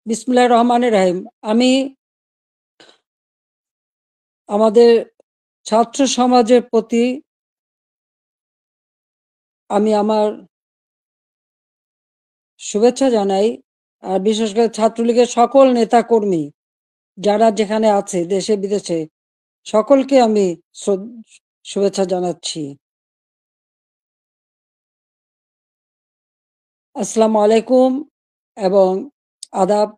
বিসমিল্লাহির রহমানির রহিম। আমি আমাদের ছাত্র সমাজের প্রতি আমি আমার শুভেচ্ছা জানাই। আর বিশেষ করে ছাত্রলীগের সকল নেতাকর্মী যারা যেখানে আছে দেশে বিদেশে সকলকে আমি শুভেচ্ছা জানাচ্ছি। আসসালামু আলাইকুম এবং আদাব।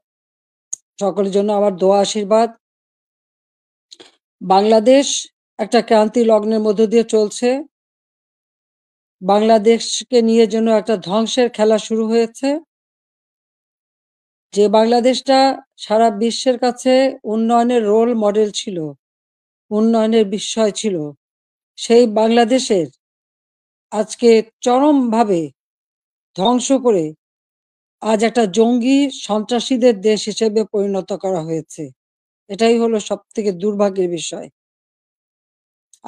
সকলের জন্য আমার দোয়া আশীর্বাদ। বাংলাদেশ একটা ক্রান্তি লগ্নের মধ্য দিয়ে চলছে। বাংলাদেশকে নিয়ে যেন একটা ধ্বংসের খেলা শুরু হয়েছে। যে বাংলাদেশটা সারা বিশ্বের কাছে উন্নয়নের রোল মডেল ছিল, উন্নয়নের বিস্ময় ছিল, সেই বাংলাদেশের আজকে চরমভাবে ধ্বংস করে আজ একটা জঙ্গি সন্ত্রাসীদের দেশ হিসেবে পরিণত করা হয়েছে। এটাই হলো সব থেকে দুর্ভাগ্যের বিষয়।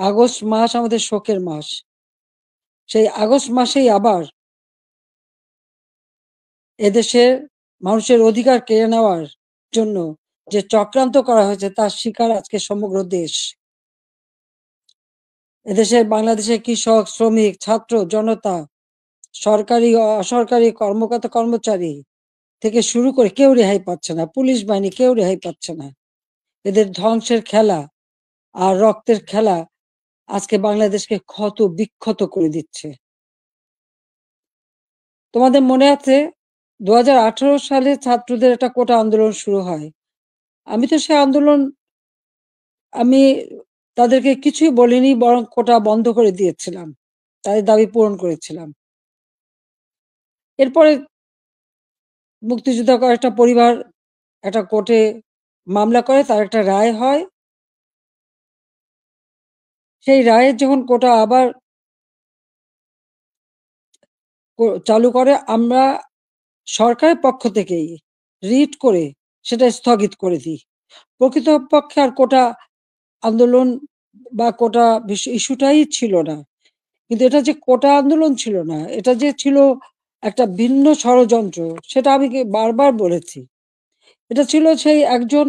আগস্ট মাস আমাদের শোকের মাস। সেই আগস্ট মাসেই আবার এদেশের মানুষের অধিকার কেড়ে নেওয়ার জন্য যে চক্রান্ত করা হয়েছে তার শিকার আজকে সমগ্র দেশ। এদেশের বাংলাদেশের কৃষক, শ্রমিক, ছাত্র, জনতা, সরকারি ও অসরকারি কর্মকর্তা কর্মচারী থেকে শুরু করে কেউ রেহাই পাচ্ছে না। পুলিশ বাহিনী কেউ রেহাই পাচ্ছে না। এদের ধ্বংসের খেলা আর রক্তের খেলা আজকে বাংলাদেশকে ক্ষত বিক্ষত করে দিচ্ছে। তোমাদের মনে আছে 2018 সালে ছাত্রদের একটা কোটা আন্দোলন শুরু হয়। আমি তো সে আন্দোলন আমি তাদেরকে কিছুই বলিনি, বরং কোটা বন্ধ করে দিয়েছিলাম, তাদের দাবি পূরণ করেছিলাম। এরপরে মুক্তিযোদ্ধা কয়েকটা পরিবার একটা কোর্টে মামলা করে, তার একটা রায় হয়। সেই রায়ের যখন কোটা আবার চালু করে, আমরা সরকারের পক্ষ থেকেই রিট করে সেটা স্থগিত করে দিই। প্রকৃতপক্ষে আর কোটা আন্দোলন বা কোটা ইস্যুটাই ছিল না। কিন্তু এটা যে কোটা আন্দোলন ছিল না, এটা যে ছিল একটা ভিন্ন ষড়যন্ত্র, সেটা আমি বারবার বলেছি। এটা ছিল সেই একজন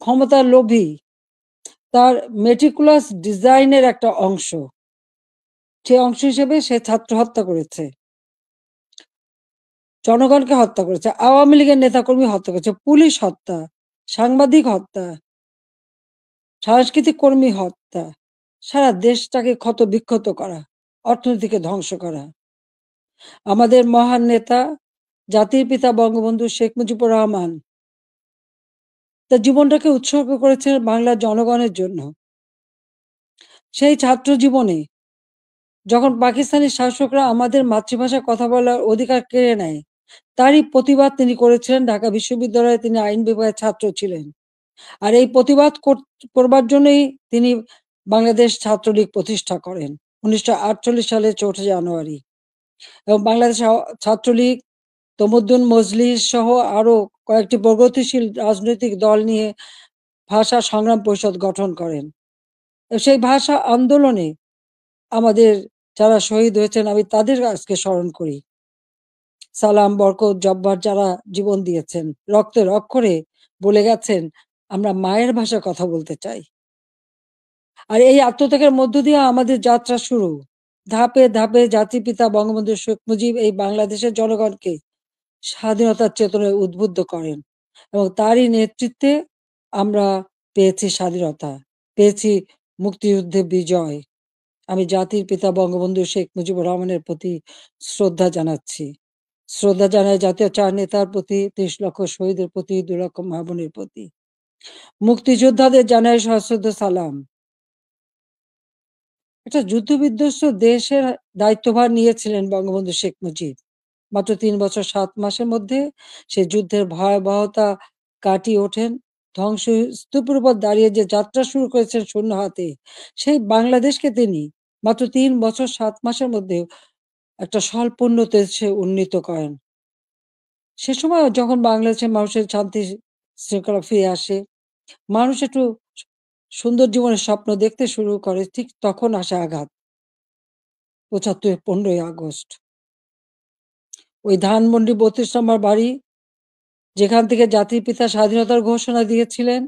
ক্ষমতার লোভী, তার মেটিকুলাস ডিজাইনের একটা অংশ। সেই অংশ হিসেবে সে ছাত্র হত্যা করেছে, জনগণকে হত্যা করেছে, আওয়ামী লীগের নেতাকর্মী হত্যা করেছে, পুলিশ হত্যা, সাংবাদিক হত্যা, সাংস্কৃতিক কর্মী হত্যা, সারা দেশটাকে ক্ষত বিক্ষত করা, অর্থনীতিকে ধ্বংস করা। আমাদের মহান নেতা জাতির পিতা বঙ্গবন্ধু শেখ মুজিবুর রহমান তার জীবনটাকে উৎসর্গ করেছেন বাংলার জনগণের জন্য। সেই ছাত্র জীবনে যখন পাকিস্তানি শাসকরা আমাদের মাতৃভাষায় কথা বলার অধিকার কেড়ে নেয়, তারই প্রতিবাদ তিনি করেছিলেন। ঢাকা বিশ্ববিদ্যালয়ে তিনি আইন বিভাগের ছাত্র ছিলেন। আর এই প্রতিবাদ করবার জন্যই তিনি বাংলাদেশ ছাত্রলীগ প্রতিষ্ঠা করেন 1948 সালের 4 জানুয়ারি। এবং বাংলাদেশ ছাত্রলীগ, তমুদ্দুন মজলিস সহ আরো কয়েকটি প্রগতিশীল রাজনৈতিক দল নিয়ে ভাষা সংগ্রাম পরিষদ গঠন করেন। সেই ভাষা আন্দোলনে আমাদের যারা শহীদ হয়েছেন আমি তাদের আজকে স্মরণ করি। সালাম, বরকত, জব্বার যারা জীবন দিয়েছেন, রক্তের অক্ষরে বলে গেছেন আমরা মায়ের ভাষায় কথা বলতে চাই। আর এই আত্মত্যাগের মধ্য দিয়ে আমাদের যাত্রা শুরু। ধাপে ধাপে জাতির পিতা বঙ্গবন্ধু শেখ মুজিব এই বাংলাদেশের জনগণকে স্বাধীনতার চেতনায় উদ্বুদ্ধ করেন এবং তারই নেতৃত্বে আমরা পেয়েছি স্বাধীনতা, পেয়েছি মুক্তিযুদ্ধে বিজয়। আমি জাতির পিতা বঙ্গবন্ধু শেখ মুজিবুর রহমানের প্রতি শ্রদ্ধা জানাচ্ছি। শ্রদ্ধা জানাই জাতীয় চার নেতার প্রতি, 30 লক্ষ শহীদের প্রতি, 2 লক্ষ মা বোনের প্রতি। মুক্তিযোদ্ধাদের জানাই সশ্রদ্ধ সালাম। একটা যুদ্ধ-বিধ্বস্ত দেশের দায়িত্বভার নিয়েছিলেন বঙ্গবন্ধু শেখ মুজিব। মাত্র 3 বছর 7 মাসের মধ্যে সে যুদ্ধের ভয়াবহতা কাটিয়ে ওঠেন। ধ্বংসস্তূপের উপর দাঁড়িয়ে যে যাত্রা শুরু করেছেন শূন্য হাতে, সেই বাংলাদেশকে তিনি মাত্র 3 বছর 7 মাসের মধ্যে একটা স্বল্পোন্নত দেশে উন্নীত করেন। সে সময় যখন বাংলাদেশের মানুষের শান্তি শৃঙ্খলা ফিরে আসে, মানুষ একটু সুন্দর জীবনের স্বপ্ন দেখতে শুরু করে, ঠিক তখন আসে আঘাত। 75 15ই আগস্ট। ওই ধানমন্ডি 32 নম্বর বাড়ি যেখান থেকে জাতির পিতা স্বাধীনতার ঘোষণা দিয়েছিলেন,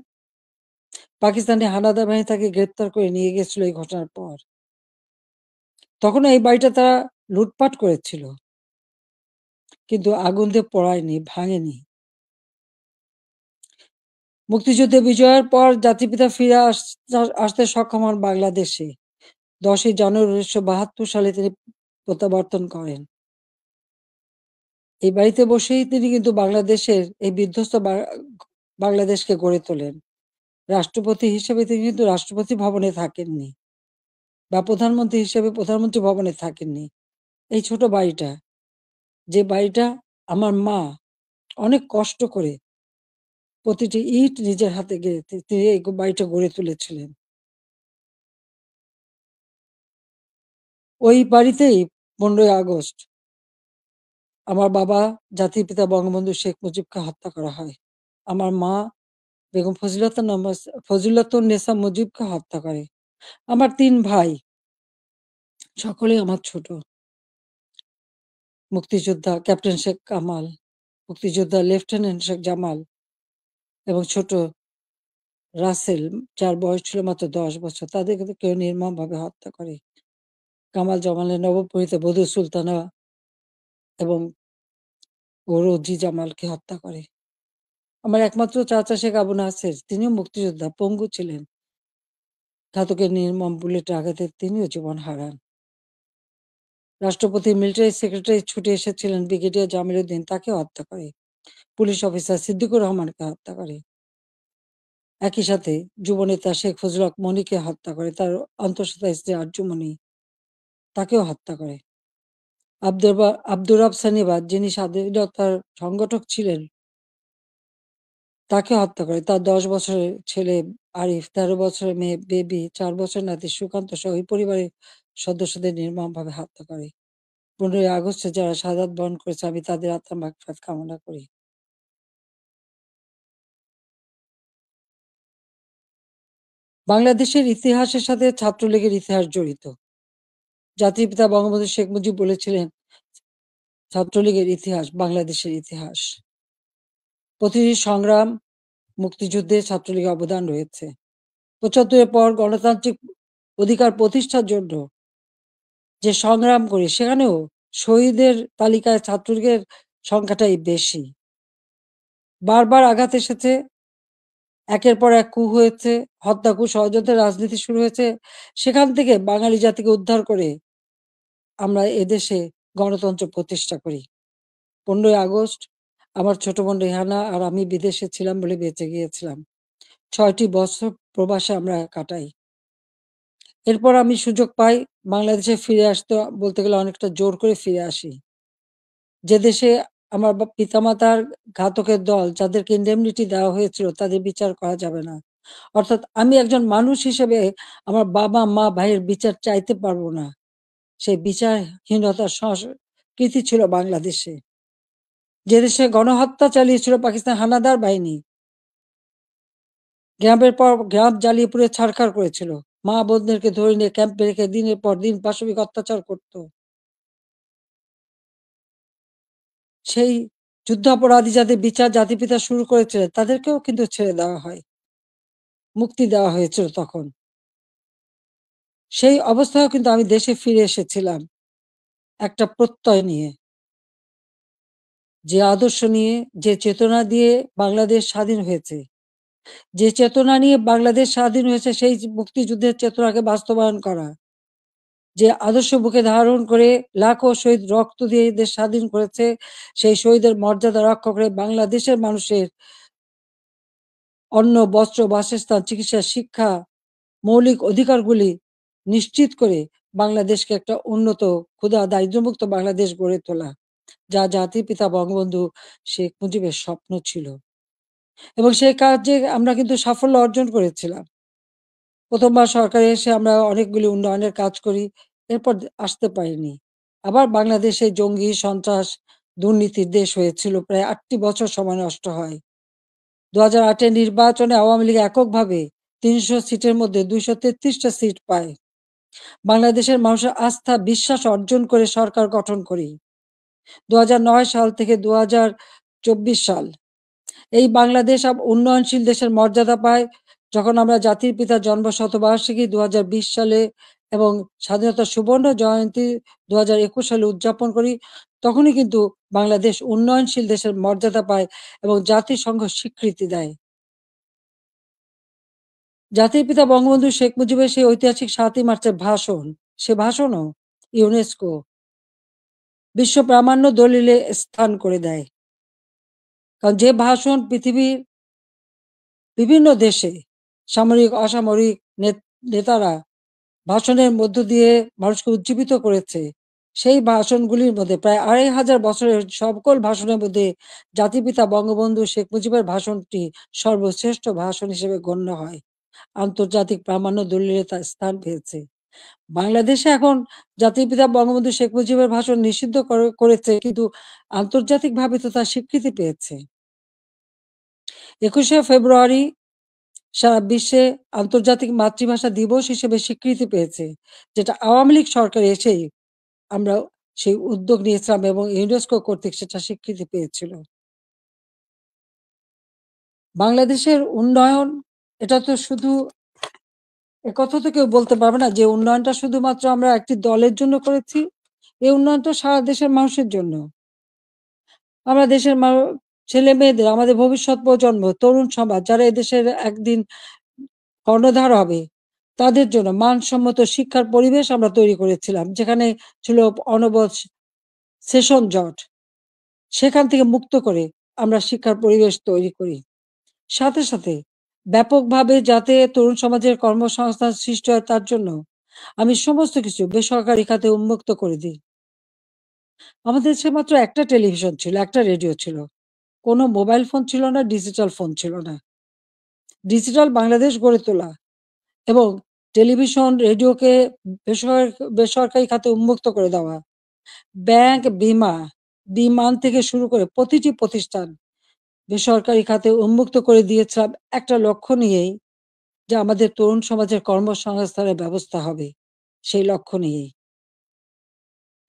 পাকিস্তানি হানাদার বাহিনী তাকে গ্রেপ্তার করে নিয়ে গেছিল এই ঘটনার পর। তখনও এই বাড়িটা তারা লুটপাট করেছিল, কিন্তু আগুন দিয়ে পোড়ায়নি, ভাঙেনি। মুক্তিযুদ্ধে বিজয়ের পর জাতির পিতা ফিরে আসতে সক্ষম হন বাংলাদেশে। 10ই জানুয়ারি 1972 সালে তিনি প্রত্যাবর্তন করেন। এই বাড়িতে বসেই তিনি কিন্তু বাংলাদেশের এই বিধ্বস্ত বাংলাদেশকে গড়ে তোলেন। রাষ্ট্রপতি হিসেবে তিনি কিন্তু রাষ্ট্রপতি ভবনে থাকেননি, বা প্রধানমন্ত্রী হিসেবে প্রধানমন্ত্রী ভবনে থাকেননি। এই ছোট বাড়িটা, যে বাড়িটা আমার মা অনেক কষ্ট করে প্রতিটি ইট নিজের হাতে গেড়ে তিনি এই বাড়িটা গড়ে তুলেছিলেন। ওই বাড়িতেই 15ই আগস্ট আমার বাবা জাতির পিতা বঙ্গবন্ধু শেখ মুজিবকে হত্যা করা হয়। আমার মা বেগম ফজিলাতুন্নেসা মুজিবকে হত্যা করে। আমার 3 ভাই, সকলেই আমার ছোট। মুক্তিযোদ্ধা ক্যাপ্টেন শেখ কামাল, মুক্তিযোদ্ধা লেফটেন্যান্ট শেখ জামাল এবং ছোট রাসেল, যার বয়স ছিল মাত্র 10 বছর। তাদেরকে কেউ নির্মমভাবে হত্যা করে। কামাল জামালের নবপরিণীতা বধূ সুলতানা এবং রোজি জামালকে হত্যা করে। আমার একমাত্র চাচা শেখ আবু নাসের, তিনিও মুক্তিযোদ্ধা, পঙ্গু ছিলেন। ঘাতকের নির্মম বুলেটের আঘাতে তিনিও জীবন হারান। রাষ্ট্রপতি মিলিটারি সেক্রেটারি ছুটে এসেছিলেন ব্রিগেডিয়ার জামিল উদ্দিন, তাকে হত্যা করে। পুলিশ অফিসার সিদ্দিকুর রহমানকে হত্যা করে। একই সাথে যুবনেতা শেখ ফজলুল হক মনিকে হত্যা করে। তার অন্তঃসত্ত্বা স্ত্রী আরজুমনি, তাকেও হত্যা করে। আব্দুর রব সানিবাদ, যিনি স্বাধীনতার সংগঠক ছিলেন, তাকে হত্যা করে। তার 10 বছরের ছেলে আরিফ, 13 বছরের মেয়ে বেবি, 4 বছরের নাতি সুকান্ত সহ ওই পরিবারের সদস্যদের নির্মমভাবে হত্যা করে। 15ই আগস্টে যারা শাহাদাত বরণ করেছে, আমি তাদের আত্মার মাগফিরাত কামনা করি। বাংলাদেশের ইতিহাসের সাথে ছাত্রলীগের ইতিহাস জড়িত। জাতির পিতা বঙ্গবন্ধু শেখ মুজিব বলেছিলেন, ছাত্রলীগের ইতিহাস বাংলাদেশের ইতিহাস। প্রতিটি সংগ্রাম, মুক্তিযুদ্ধে ছাত্রলীগের অবদান রয়েছে। 75-এর পর গণতান্ত্রিক অধিকার প্রতিষ্ঠার জন্য যে সংগ্রাম করি, সেখানেও শহীদের তালিকায় ছাত্রলীগের সংখ্যাটাই বেশি। বারবার আঘাত এসেছে, একের পর এক কূ হয়েছে, হত্যা, কূ, ষড়যন্ত্রের রাজনীতি শুরু হয়েছে। সেখান থেকে বাঙালি জাতিকে উদ্ধার করে আমরা এদেশে গণতন্ত্র প্রতিষ্ঠা করি। 15ই আগস্ট আমার ছোট বোন রেহানা আর আমি বিদেশে ছিলাম বলে বেঁচে গিয়েছিলাম। 6টি বছর প্রবাসে আমরা কাটাই। এরপর আমি সুযোগ পাই বাংলাদেশে ফিরে আসতে, বলতে গেলে অনেকটা জোর করে ফিরে আসি। যে দেশে আমার পিতামাতার ঘাতকের দল, যাদেরকে ইন্ডেমনিটি দেওয়া হয়েছিল, তাদের বিচার করা যাবে না। অর্থাৎ আমি একজন মানুষ হিসেবে আমার বাবা, মা, ভাইয়ের বিচার চাইতে পারবো না। সেই বিচারহীনতার সংস্কৃতি ছিল বাংলাদেশে। যে দেশে গণহত্যা চালিয়েছিল পাকিস্তান হানাদার বাহিনী, গ্রামের পর গ্রাম জ্বালিয়ে পুড়ে ছারখার করেছিল। মা বোনদেরকে ধরে নিয়ে ক্যাম্পে রেখে দিনের পর দিন পাশবিক অত্যাচার করত। সেই যুদ্ধাপরাধী যাদের বিচার জাতির পিতা শুরু করেছিলেন, তাদেরকেও কিন্তু ছেড়ে দেওয়া হয়, মুক্তি দেওয়া হয়েছিল তখন। সেই অবস্থায়ও কিন্তু আমি দেশে ফিরে এসেছিলাম একটা প্রত্যয় নিয়ে, যে আদর্শ নিয়ে, যে চেতনা দিয়ে বাংলাদেশ স্বাধীন হয়েছে। যে চেতনা নিয়ে বাংলাদেশ স্বাধীন হয়েছে, সেই মুক্তিযুদ্ধের চেতনাকে বাস্তবায়ন করা। যে আদর্শ বুকে ধারণ করে লাখো শহীদ রক্ত দিয়ে দেশ স্বাধীন করেছে, সেই শহীদের মর্যাদা রক্ষা করে বাংলাদেশের মানুষের অন্ন, বস্ত্র, বাসস্থান, চিকিৎসা, শিক্ষা, মৌলিক অধিকারগুলি নিশ্চিত করে বাংলাদেশকে একটা উন্নত, ক্ষুধা, দারিদ্র্যমুক্ত বাংলাদেশ গড়ে তোলা, যা জাতির পিতা বঙ্গবন্ধু শেখ মুজিবের স্বপ্ন ছিল। এবং সেই কাজে আমরা কিন্তু সাফল্য অর্জন করেছিলাম। প্রথমবার সরকারে এসে আমরা অনেকগুলি উন্নয়নের কাজ করি, এরপর আসতে পারিনি। আবার বাংলাদেশে জঙ্গি, সন্ত্রাস, দুর্নীতির দেশ হয়েছিল, প্রায় 8টি বছর সময় নষ্ট হয়। 2008-এর নির্বাচনে আওয়ামী লীগ এককভাবে 300 সিটের মধ্যে 233টা সিট পায়। বাংলাদেশের মানুষের আস্থা, বিশ্বাস অর্জন করে সরকার গঠন করি। 2009 সাল থেকে 2024 সাল এই বাংলাদেশ উন্নয়নশীল দেশের মর্যাদা পায় যখন আমরা জাতির পিতার জন্ম শতবার্ষিকী 2020 সালে এবং স্বাধীনতার সুবর্ণ জয়ন্তী 2021 সালে উদযাপন করি, তখনই কিন্তু বাংলাদেশ উন্নয়নশীল দেশের মর্যাদা পায় এবং জাতিসংঘ স্বীকৃতি দেয়। জাতির পিতা বঙ্গবন্ধু শেখ মুজিবের সেই ঐতিহাসিক 7ই মার্চের ভাষণ, সে ভাষণও ইউনেস্কো বিশ্ব প্রামাণ্য দলিলে স্থান করে দেয়। কারণ যে ভাষণ পৃথিবীর বিভিন্ন দেশে সামরিক অসামরিক নেতারা ভাষণের মধ্য দিয়ে মানুষকে উজ্জীবিত করেছে, সেই ভাষণগুলির মধ্যে প্রায় 2500 বছরের সকল ভাষণের মধ্যে জাতিপিতা বঙ্গবন্ধু শেখ মুজিবের ভাষণটি সর্বশ্রেষ্ঠ ভাষণ হিসেবে গণ্য হয়, আন্তর্জাতিক প্রামাণ্য দলিলে তার স্থান পেয়েছে। বাংলাদেশে এখন জাতির পিতা বঙ্গবন্ধু শেখ মুজিবের ভাষণ নিষিদ্ধ করেছে, কিন্তু আন্তর্জাতিকভাবে তো তার স্বীকৃতি পেয়েছে। 21শে ফেব্রুয়ারি সারা বিশ্বে আন্তর্জাতিক মাতৃভাষা দিবস হিসেবে স্বীকৃতি পেয়েছে, যেটা আওয়ামী লীগ সরকার এসেই আমরা সেই উদ্যোগ নিয়েছিলাম এবং ইউনেস্কো কর্তৃক সেটা স্বীকৃতি পেয়েছিল। বাংলাদেশের উন্নয়ন, এটা তো শুধু একথা তো কেউ বলতে পারবে না যে উন্নয়নটা শুধুমাত্র আমরা একটি দলের জন্য করেছি। এই উন্নয়নটা সারা দেশের মানুষের জন্য। আমরা দেশের ছেলে মেয়েদের, আমাদের ভবিষ্যৎ প্রজন্ম, তরুণ সমাজ যারা এদেশের একদিন কর্ণধার হবে, তাদের জন্য মানসম্মত শিক্ষার পরিবেশ আমরা তৈরি করেছিলাম, যেখানে ছিল অনবরত সেশন জট। সেখান থেকে মুক্ত করে আমরা শিক্ষার পরিবেশ তৈরি করি। সাথে সাথে ব্যাপকভাবে যাতে তরুণ সমাজের কর্মসংস্থান সৃষ্টি হয়, তার জন্য আমি সমস্ত কিছু বেসরকারি খাতে উন্মুক্ত করে দিই। আমাদের দেশে মাত্র একটা টেলিভিশন ছিল, একটা রেডিও ছিল। কোনো মোবাইল ফোন ছিল না, ডিজিটাল ফোন ছিল না। ডিজিটাল বাংলাদেশ গড়ে তোলা এবং টেলিভিশন, রেডিওকে বেসরকারি খাতে উন্মুক্ত করে দেওয়া, ব্যাংক, বিমান থেকে শুরু করে প্রতিটি প্রতিষ্ঠান বেসরকারি খাতে উন্মুক্ত করে দিয়েছিলাম একটা লক্ষ্য নিয়েই, যে আমাদের তরুণ সমাজের কর্মসংস্থানের ব্যবস্থা হবে, সেই লক্ষ্য নিয়েই।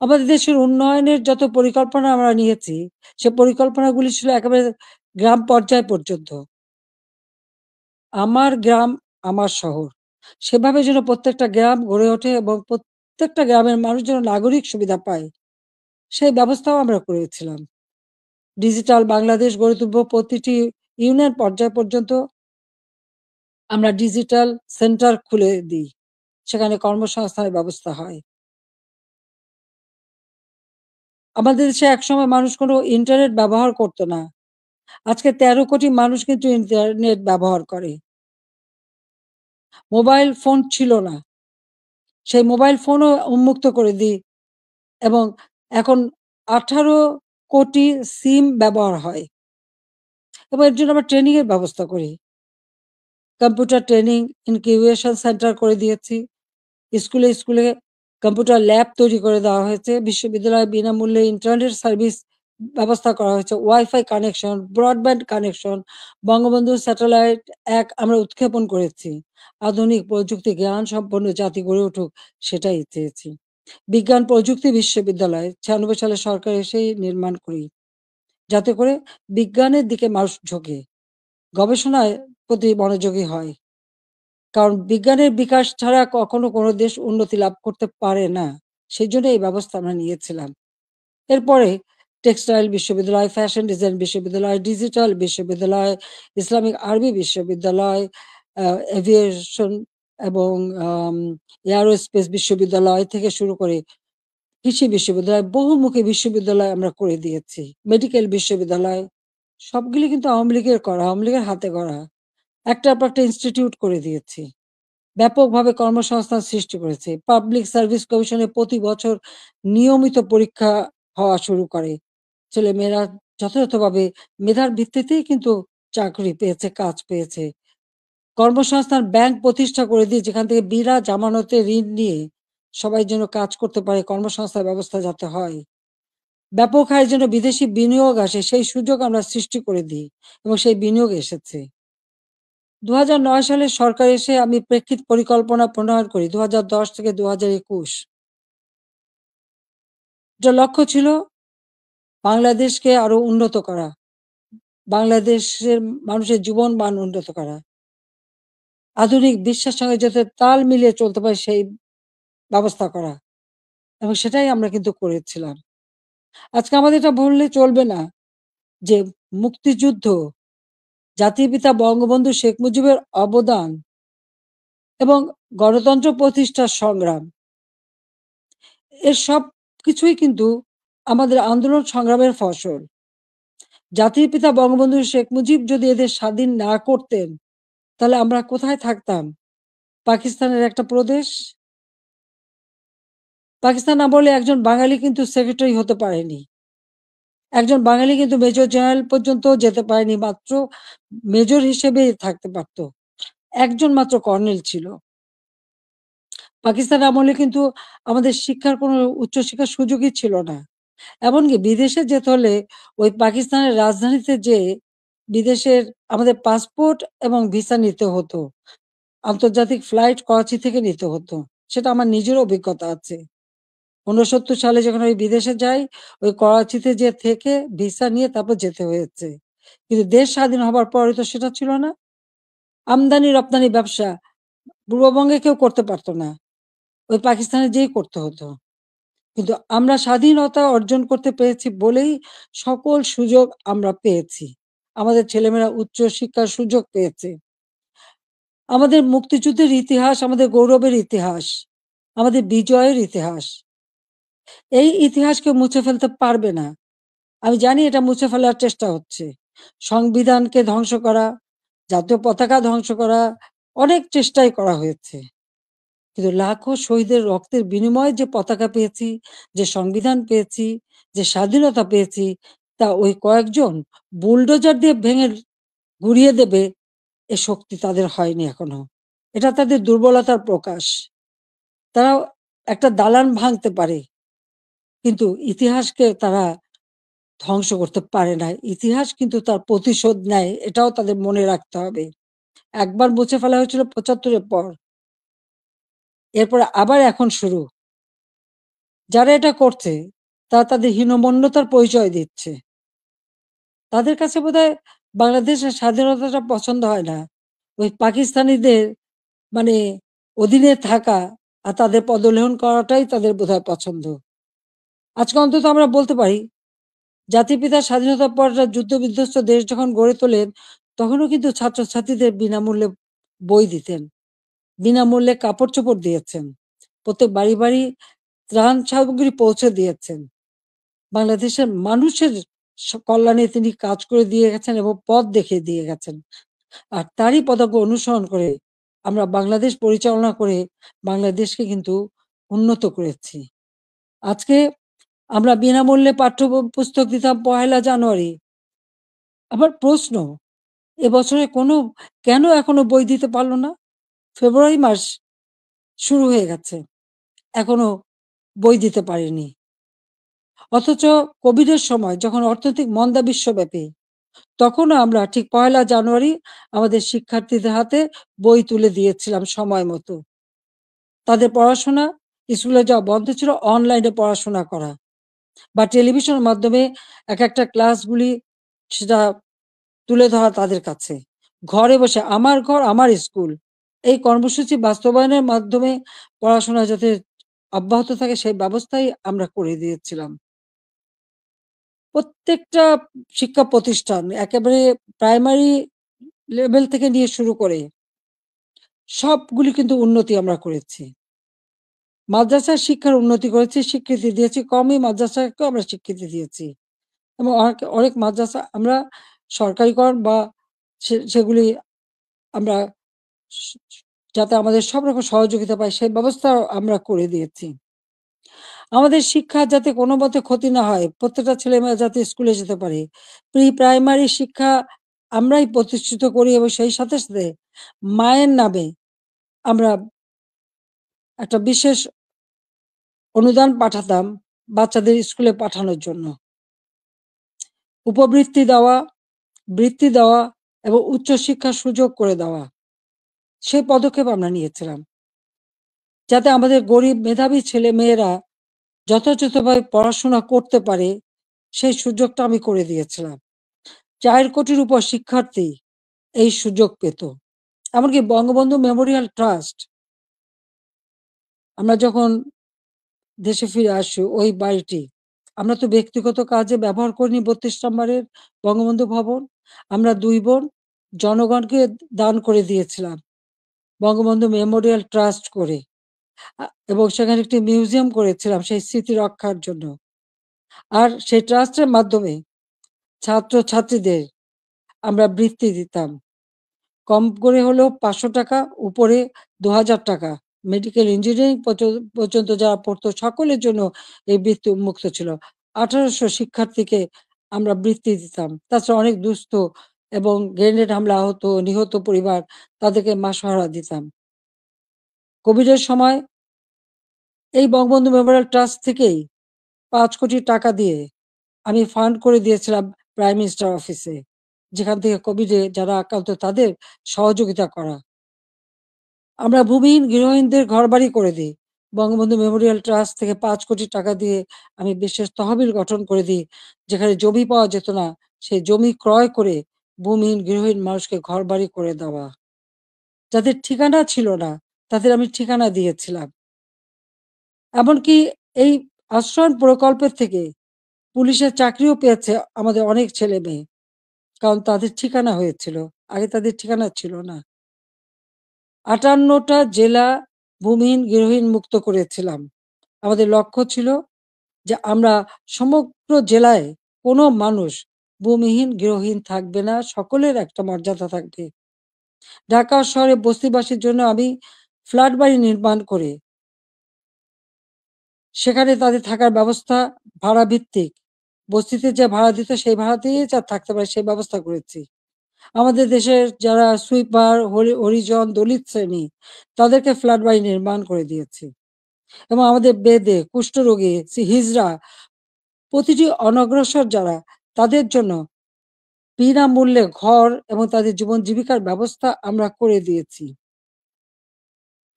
আমাদের দেশের উন্নয়নের যত পরিকল্পনা আমরা নিয়েছি, সে পরিকল্পনাগুলি ছিল একেবারে গ্রাম পর্যায় পর্যন্ত। আমার গ্রাম, আমার শহর। সেভাবে যেন প্রত্যেকটা গ্রাম গড়ে ওঠে এবং প্রত্যেকটা গ্রামের মানুষ যেন নাগরিক সুবিধা পায়, সেই ব্যবস্থাও আমরা করেছিলাম। ডিজিটাল বাংলাদেশ গড়ে তুলব, প্রতিটি ইউনিয়ন পর্যায় পর্যন্ত আমরা ডিজিটাল সেন্টার খুলে দিই, সেখানে কর্মসংস্থানের ব্যবস্থা হয়। আমাদের দেশে একসময় মানুষ কোনো ইন্টারনেট ব্যবহার করত না। আজকে 13 কোটি মানুষ কিন্তু ইন্টারনেট ব্যবহার করে। মোবাইল ফোন ছিল না। সেই মোবাইল ফোনও উন্মুক্ত করে দিই এবং এখন 18 কোটি সিম ব্যবহার হয় এবং এর জন্য আমরা ট্রেনিং এর ব্যবস্থা করি। কম্পিউটার ট্রেনিং ইনকিউবেশন সেন্টার করে দিয়েছি। স্কুলে কম্পিউটার ল্যাব তৈরি করে দেওয়া হয়েছে। বিশ্ববিদ্যালয়ে বিনামূল্যে ইন্টারনেট সার্ভিস ব্যবস্থা করা হয়েছে। Wifi connection, broadband connection, Bangabandhu satellite ১ আমরা উৎক্ষেপণ করেছি। আধুনিক প্রযুক্তি জ্ঞান সম্পন্ন জাতি গড়ে উঠুক, সেটাই চেয়েছি। বিজ্ঞান প্রযুক্তি বিশ্ববিদ্যালয় 96 সালে সরকার এসেই নির্মাণ করি, যাতে করে বিজ্ঞানের দিকে মানুষ ঝোঁকে, গবেষণায় প্রতি মনোযোগী হয়। কারণ বিজ্ঞানের বিকাশ ছাড়া কখনো কোনো দেশ উন্নতি লাভ করতে পারে না। সেজন্য এই ব্যবস্থা আমরা নিয়েছিলাম। এরপরে টেক্সটাইল বিশ্ববিদ্যালয়, ফ্যাশন ডিজাইন বিশ্ববিদ্যালয়, ডিজিটাল বিশ্ববিদ্যালয়, ইসলামিক আরবি বিশ্ববিদ্যালয়, এভিয়েশন এবং আম এয়ারোস্পেস বিশ্ববিদ্যালয় থেকে শুরু করে কৃষি বিশ্ববিদ্যালয়, বহুমুখী বিশ্ববিদ্যালয় আমরা করে দিয়েছি। মেডিকেল বিশ্ববিদ্যালয়, সবগুলি কিন্তু আওয়ামী লীগের করা, আওয়ামী লীগের হাতে গড়া। একটার পর একটা ইনস্টিটিউট করে দিয়েছি। ব্যাপকভাবে কর্মসংস্থান সৃষ্টি করেছে। পাবলিক সার্ভিস কমিশনে প্রতি বছর নিয়মিত পরীক্ষা হওয়া শুরু করে। ছেলেমেয়েরা যথাযথভাবে মেধার ভিত্তিতেই কিন্তু চাকরি পেয়েছে, কাজ পেয়েছে। কর্মসংস্থান ব্যাংক প্রতিষ্ঠা করে দিয়ে যেখান থেকে বিনা জামানতে ঋণ নিয়ে সবাই যেন কাজ করতে পারে, কর্মসংস্থান ব্যবস্থা যাতে হয়। ব্যাপক হারে যেন বিদেশি বিনিয়োগ আসে, সেই সুযোগ আমরা সৃষ্টি করে দিই এবং সেই বিনিয়োগ এসেছে। ২০০৯ সালে সরকার এসে আমি প্রেক্ষিত পরিকল্পনা প্রণয়ন করি ২০১০ থেকে ২০২১। এটার লক্ষ্য ছিল বাংলাদেশকে আরো উন্নত করা, বাংলাদেশের মানুষের জীবন মান উন্নত করা, আধুনিক বিশ্বের সঙ্গে যাতে তাল মিলিয়ে চলতে পারে সেই ব্যবস্থা করা, এবং সেটাই আমরা কিন্তু করেছিলাম। আজকে আমাদের এটা বললে চলবে না যে মুক্তিযুদ্ধ, জাতির পিতা বঙ্গবন্ধু শেখ মুজিবের অবদান এবং গণতন্ত্র প্রতিষ্ঠার সংগ্রাম, এর সব কিছুই কিন্তু আমাদের আন্দোলন সংগ্রামের ফসল। জাতির পিতা বঙ্গবন্ধু শেখ মুজিব যদি এদের স্বাধীন না করতেন, তাহলে আমরা কোথায় থাকতাম? পাকিস্তানের একটা প্রদেশ। পাকিস্তান আমলে একজন বাঙালি কিন্তু সেক্রেটারি হতে পারেনি, একজন বাঙালি কিন্তু মেজর জেনারেল পর্যন্ত যেতে পারেনি, মাত্র মেজর হিসেবে থাকতে পারত, একজন মাত্র কর্নেল ছিল। পাকিস্তান আমলে কিন্তু আমাদের শিক্ষার কোনো উচ্চশিক্ষার সুযোগই ছিল না। এমনকি বিদেশে যেতে হলে ওই পাকিস্তানের রাজধানীতে যেয়ে বিদেশের আমাদের পাসপোর্ট এবং ভিসা নিতে হতো, আন্তর্জাতিক ফ্লাইট করাচি থেকে নিতে হতো। সেটা আমার নিজের অভিজ্ঞতা আছে। ৬৯ সালে যখন ওই বিদেশে যাই, ওই করাচিতে যে থেকে ভিসা নিয়ে তারপর যেতে হয়েছে। কিন্তু দেশ স্বাধীন হবার পরে তো সেটা ছিল না। আমদানি রপ্তানি ব্যবসা পূর্ববঙ্গে কেউ করতে পারতো না, ওই পাকিস্তানে যেয়েই করতে হতো। কিন্তু আমরা স্বাধীনতা অর্জন করতে পেরেছি বলেই সকল সুযোগ আমরা পেয়েছি। আমাদের ছেলেমেয়েরা উচ্চ শিক্ষার সুযোগ পেয়েছে। আমাদের মুক্তিযুদ্ধের ইতিহাস আমাদের গৌরবের ইতিহাস, আমাদের বিজয়ের ইতিহাস। এই ইতিহাস কেউ মুছে ফেলতে পারবে না। আমি জানি এটা মুছে ফেলার চেষ্টা হচ্ছে। সংবিধানকে ধ্বংস করা, জাতীয় পতাকা ধ্বংস করা, অনেক চেষ্টাই করা হয়েছে। কিন্তু লাখো শহীদের রক্তের বিনিময়ে যে পতাকা পেয়েছি, যে সংবিধান পেয়েছি, যে স্বাধীনতা পেয়েছি, তা ওই কয়েকজন বুলডোজার দিয়ে ভেঙে গুড়িয়ে দেবে এ শক্তি তাদের হয়নি এখনো। এটা তাদের দুর্বলতার প্রকাশ। তারা একটা দালান ভাঙতে পারে, কিন্তু ইতিহাসকে তারা ধ্বংস করতে পারে না। ইতিহাস কিন্তু তার প্রতিশোধ নেয়, এটাও তাদের মনে রাখতে হবে। একবার মুছে ফেলা হয়েছিল ৭৫-এর পর, এরপরে আবার এখন শুরু। যারা এটা করছে তারা তাদের হীনমন্যতার পরিচয় দিচ্ছে। তাদের কাছে বোধহয় বাংলাদেশের স্বাধীনতাটা পছন্দ হয় না, ওই পাকিস্তানিদের মানে অধীনে থাকা আর তাদের পদলেহন করাটাই তাদের বোধহয় পছন্দ। আজকে অন্তত আমরা বলতে পারি, জাতির পিতা স্বাধীনতার পর যুদ্ধ বিধ্বস্ত দেশ যখন গড়ে তোলেন, তখনও কিন্তু ছাত্রছাত্রীদের বিনামূল্যে বই দিতেন, বিনামূল্যে কাপড় চোপড় দিয়েছেন, প্রত্যেক বাড়ি বাড়ি ত্রাণ সামগ্রী পৌঁছে দিয়েছেন। বাংলাদেশের মানুষের কল্যাণে তিনি কাজ করে দিয়ে গেছেন এবং পথ দেখিয়ে দিয়ে গেছেন। আর তারই পদাঙ্ক অনুসরণ করে আমরা বাংলাদেশ পরিচালনা করে বাংলাদেশকে কিন্তু উন্নত করেছি। আজকে আমরা বিনামূল্যে পাঠ্য পুস্তক দিতাম ১লা জানুয়ারি। আবার প্রশ্ন, এবছরে কেন এখনো বই দিতে পারলো না? ফেব্রুয়ারি মাস শুরু হয়ে গেছে, এখনো বই দিতে পারেনি। অথচ কোভিডের সময় যখন অর্থনৈতিক মন্দা বিশ্বব্যাপী, তখনও আমরা ঠিক ১লা জানুয়ারি আমাদের শিক্ষার্থীদের হাতে বই তুলে দিয়েছিলাম সময় মতো। তাদের পড়াশোনা, স্কুলে যাওয়া বন্ধ ছিল, অনলাইনে পড়াশোনা করা বা টেলিভিশনের মাধ্যমে একটা ক্লাসগুলি সেটা তুলে ধরা তাদের কাছে। ঘরে বসে আমার ঘর আমার স্কুল, এই কর্মসূচি বাস্তবায়নের মাধ্যমে পড়াশোনা যাতে অব্যাহত থাকে সেই ব্যবস্থাই আমরা করে দিয়েছিলাম। প্রত্যেকটা শিক্ষা প্রতিষ্ঠান একেবারে প্রাইমারি লেভেল থেকে নিয়ে শুরু করে সবগুলি কিন্তু উন্নতি আমরা করেছি। মাদ্রাসার শিক্ষার উন্নতি করেছি, স্বীকৃতি দিয়েছি, কমই মাদ্রাসাকেও আমরা স্বীকৃতি দিয়েছি এবং অনেক মাদ্রাসা আমরা সরকারিকরণ বা সেগুলি আমরা যাতে আমাদের সব রকম সহযোগিতা পায় সেই ব্যবস্থাও আমরা করে দিয়েছি। আমাদের শিক্ষা যাতে কোনো মতে ক্ষতি না হয়, প্রত্যেকটা ছেলেমেয়েরা যাতে স্কুলে যেতে পারে, প্রাইমারি শিক্ষা আমরাই প্রতিষ্ঠিত করি এবং সেই সাথে সাথে মায়ের নামে আমরা একটা বিশেষ অনুদান পাঠাতাম বাচ্চাদের স্কুলে পাঠানোর জন্য। উপবৃত্তি দেওয়া, বৃত্তি দেওয়া এবং উচ্চশিক্ষার সুযোগ করে দেওয়া, সেই পদক্ষেপ আমরা নিয়েছিলাম যাতে আমাদের গরিব মেধাবী ছেলে মেয়েরা যথাযথভাবে পড়াশোনা করতে পারে, সেই সুযোগটা আমি করে দিয়েছিলাম। ৪ কোটির উপর শিক্ষার্থী এই সুযোগ পেত। এমনকি বঙ্গবন্ধু মেমোরিয়াল ট্রাস্ট আমরা যখন দেশে ফিরে আসি ওই বাড়িটি আমরা তো ব্যক্তিগত কাজে ব্যবহার করিনি ৩২ নম্বরের বঙ্গবন্ধু ভবন। আমরা ২ বোন জনগণকে দান করে দিয়েছিলাম বঙ্গবন্ধু মেমোরিয়াল ট্রাস্ট করে। এবং সেখানে একটি মিউজিয়াম করেছিলাম সেই স্মৃতি রক্ষার জন্য। আর সেই ট্রাস্টের মাধ্যমে ছাত্রছাত্রীদের আমরা বৃত্তি দিতাম। কম করে হলেও ৳৫০০, উপরে ৳২,০০০। মেডিকেল ইঞ্জিনিয়ারিং পর্যন্ত যারা পড়তো সকলের জন্য এই বৃত্তি উন্মুক্ত ছিল। ১৮০০ শিক্ষার্থীকে আমরা বৃত্তি দিতাম। তাছাড়া অনেক দুস্থ এবং গ্রেনেড হামলা আহত, নিহত পরিবার তাদেরকে মাসোহারা দিতাম। কোভিডের সময় এই বঙ্গবন্ধু মেমোরিয়াল ট্রাস্ট থেকেই ৫ কোটি টাকা দিয়ে আমি ফান্ড করে দিয়েছিলাম প্রাইম মিনিস্টার অফিসে। যেখান থেকে কোভিডে যারা আক্রান্ত তাদের সহযোগিতা করা। আমরা ভূমিহীন গৃহহীনদের ঘরবাড়ি করে দিই। বঙ্গবন্ধু মেমোরিয়াল ট্রাস্ট থেকে ৫ কোটি টাকা দিয়ে আমি বিশেষ তহবিল গঠন করে দিই। যেখানে জমি পাওয়া যেত না, সেই জমি ক্রয় করে ভূমিহীন গৃহহীন মানুষকে ঘরবাড়ি করে দেওয়া। যাদের ঠিকানা ছিল না, তাদের আমি ঠিকানা দিয়েছিলাম। এমনকি এই আশ্রয়ণ প্রকল্পের থেকে পুলিশের চাকরিও পেয়েছে আমাদের অনেক ছেলেমেয়ে। কারণ তাদের ঠিকানা হয়েছিল। আগে তাদের ঠিকানা ছিল না। ৫৮ টা জেলা ভূমিহীন গৃহহীন মুক্ত করেছিলাম। আমাদের লক্ষ্য ছিল যে আমরা সমগ্র জেলায় কোনো মানুষ ভূমিহীন গৃহহীন থাকবে না, সকলের একটা মর্যাদা থাকবে। ঢাকা শহরে বস্তিবাসীর জন্য আমি ফ্ল্যাট বাড়ি নির্মাণ করে সেখানে তাদের থাকার ব্যবস্থা ভাড়া ভিত্তিক। বস্তিতে যে ভাড়া দিত সেই ভাড়া দিয়েই যা থাকতে পারে সেই ব্যবস্থা করেছি। আমাদের দেশের যারা সুইপার, হরিজন, দলিত শ্রেণী তাদেরকে ফ্ল্যাট বাড়ি নির্মাণ করে দিয়েছি। এবং আমাদের বেদে, কুষ্ঠরোগী, হিজড়া প্রতিটি অনগ্রসর যারা তাদের জন্য বিনামূল্যে ঘর এবং তাদের জীবন জীবিকার ব্যবস্থা আমরা করে দিয়েছি।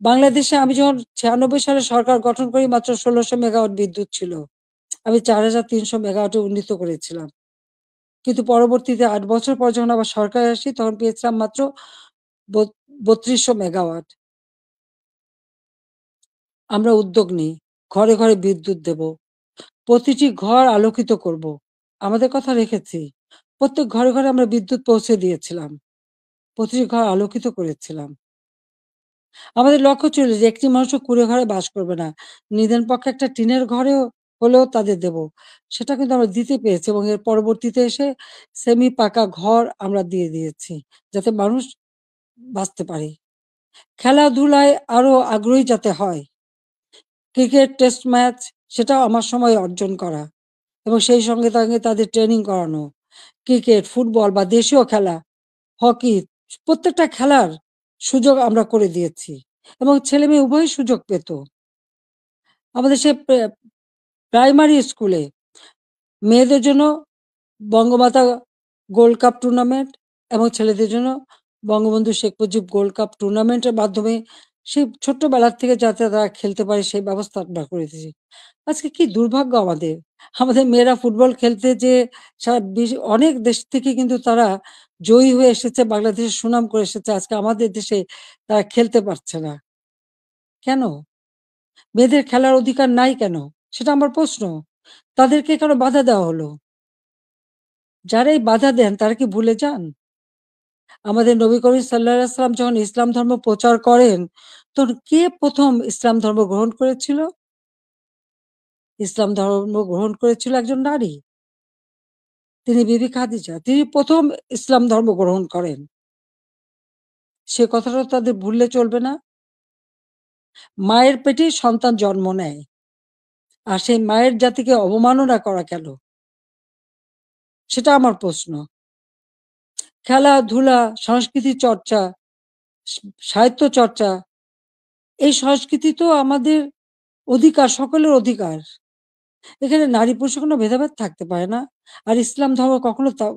বাংলাদেশে আমি যখন ৯৬ সালে সরকার গঠন করি মাত্র ১৬০০ মেগাওয়াট বিদ্যুৎ ছিল। আমি ৪৩০০ মেগাওয়াটে উন্নীত করেছিলাম। কিন্তু পরবর্তীতে ৮ বছর পর যখন আবার সরকারে আসি তখন পেয়েছিলাম মাত্র ৩২০০ মেগাওয়াট। আমরা উদ্যোগ নিই। ঘরে, ঘরে বিদ্যুৎ দেব। প্রতিটি ঘর আলোকিত করব। আমাদের কথা রেখেছি। প্রত্যেক ঘরে, ঘরে আমরা বিদ্যুৎ পৌঁছে দিয়েছিলাম। প্রতিটি ঘর আলোকিত করেছিলাম। আমাদের লক্ষ্য ছিল যে একটি মানুষও কুঁড়ে ঘরে বাস করবে না। নিদেন পক্ষে একটা টিনের ঘরেও হলেও তাদের দেব। সেটা কিন্তু আমরা দিতে পেরেছি এবং এর পরবর্তীতে এসে সেমি পাকা ঘর আমরা দিয়ে দিয়েছি। যাতে মানুষ বাঁচতে পারে। খেলাধুলায় আরো আগ্রহী যাতে হয়। ক্রিকেট টেস্ট ম্যাচ সেটাও আমার সময়ে অর্জন করা এবং সেই সঙ্গে সঙ্গে তাদের ট্রেনিং করানো। ক্রিকেট, ফুটবল বা দেশীয় খেলা, হকি প্রত্যেকটা খেলার সুযোগ আমরা করে দিয়েছি এবং ছেলেমেয়ে উভয়ই সুযোগ পেত। আমাদের সে প্রাইমারি স্কুলে মেয়েদের জন্য বঙ্গমাতা গোল্ড কাপ টুর্নামেন্ট এবং ছেলেদের জন্য বঙ্গবন্ধু শেখ মুজিব গোল্ড কাপ টুর্নামেন্টের মাধ্যমে সেই ছোট্টবেলার থেকে যাতে তারা খেলতে পারে সেই ব্যবস্থা আমরা করে দিয়েছি। আজকে কি দুর্ভাগ্য আমাদের! আমাদের মেয়েরা ফুটবল খেলতে যেয়ে সারা অনেক দেশ থেকে কিন্তু তারা জয়ী হয়ে এসেছে, বাংলাদেশের সুনাম করে এসেছে। আজকে আমাদের দেশে তারা খেলতে পারছে না। কেন? মেয়েদের খেলার অধিকার নাই কেন? সেটা আমার প্রশ্ন। তাদেরকে কেন বাধা দেওয়া হলো? যারা এই বাধা দেন তারা কি ভুলে যান? আমাদের নবী করিম সাল্লাল্লাহু আলাইহি ওয়াসাল্লাম যখন ইসলাম ধর্ম প্রচার করেন, তখন কে ১ম ইসলাম ধর্ম গ্রহণ করেছিল? ইসলাম ধর্ম গ্রহণ করেছিল একজন নারী। তিনি বিবি খাদিজা। তিনি ১ম ইসলাম ধর্ম গ্রহণ করেন। সে কথাটা তাদের ভুললে চলবে না। মায়ের পেটেই সন্তান জন্ম নেয়। আর সেই মায়ের জাতিকে অবমাননা করা কেন? সেটা আমার প্রশ্ন। খেলাধুলা, সংস্কৃতি চর্চা, স সাহিত্য চর্চা, এই সংস্কৃতি তো আমাদের অধিকার, সকলের অধিকার। এখানে নারী-পুরুষের কোনো ভেদাভেদ থাকতে পারে না। আর ইসলাম ধর্ম কখনো তা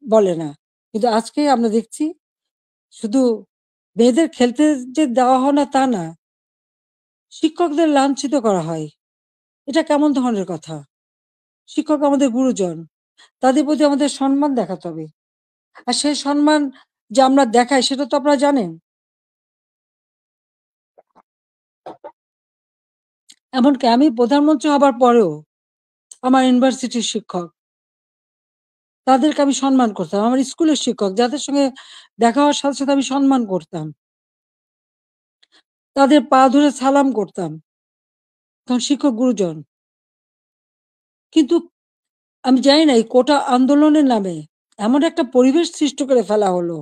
বলে না। কিন্তু আজকে আমরা দেখছি শুধু মেয়েদের খেলতে যে দেওয়া হয় না তা না। শিক্ষকদের লাঞ্ছিত করা হয়। এটা কেমন ধরনের কথা? শিক্ষক আমাদের গুরুজন। তাদের প্রতি আমাদের সম্মান দেখাতে হবে। আর সেই সম্মান যে আমরা দেখাই সেটা তো আপনারা জানেন। এমনকি আমি প্রধানমন্ত্রী হবার পরেও আমার ইউনিভার্সিটির শিক্ষক, তাদেরকে আমি সম্মান করতাম। আমার স্কুলের শিক্ষক যাদের সঙ্গে দেখা হওয়ার সাথে, সাথে আমি সম্মান করতাম। তাদের পা ধরে সালাম করতাম। কারণ শিক্ষক গুরুজন। কিন্তু আমি জানি না এই কোটা আন্দোলনের নামে এমন একটা পরিবেশ সৃষ্টি করে ফেলা হলো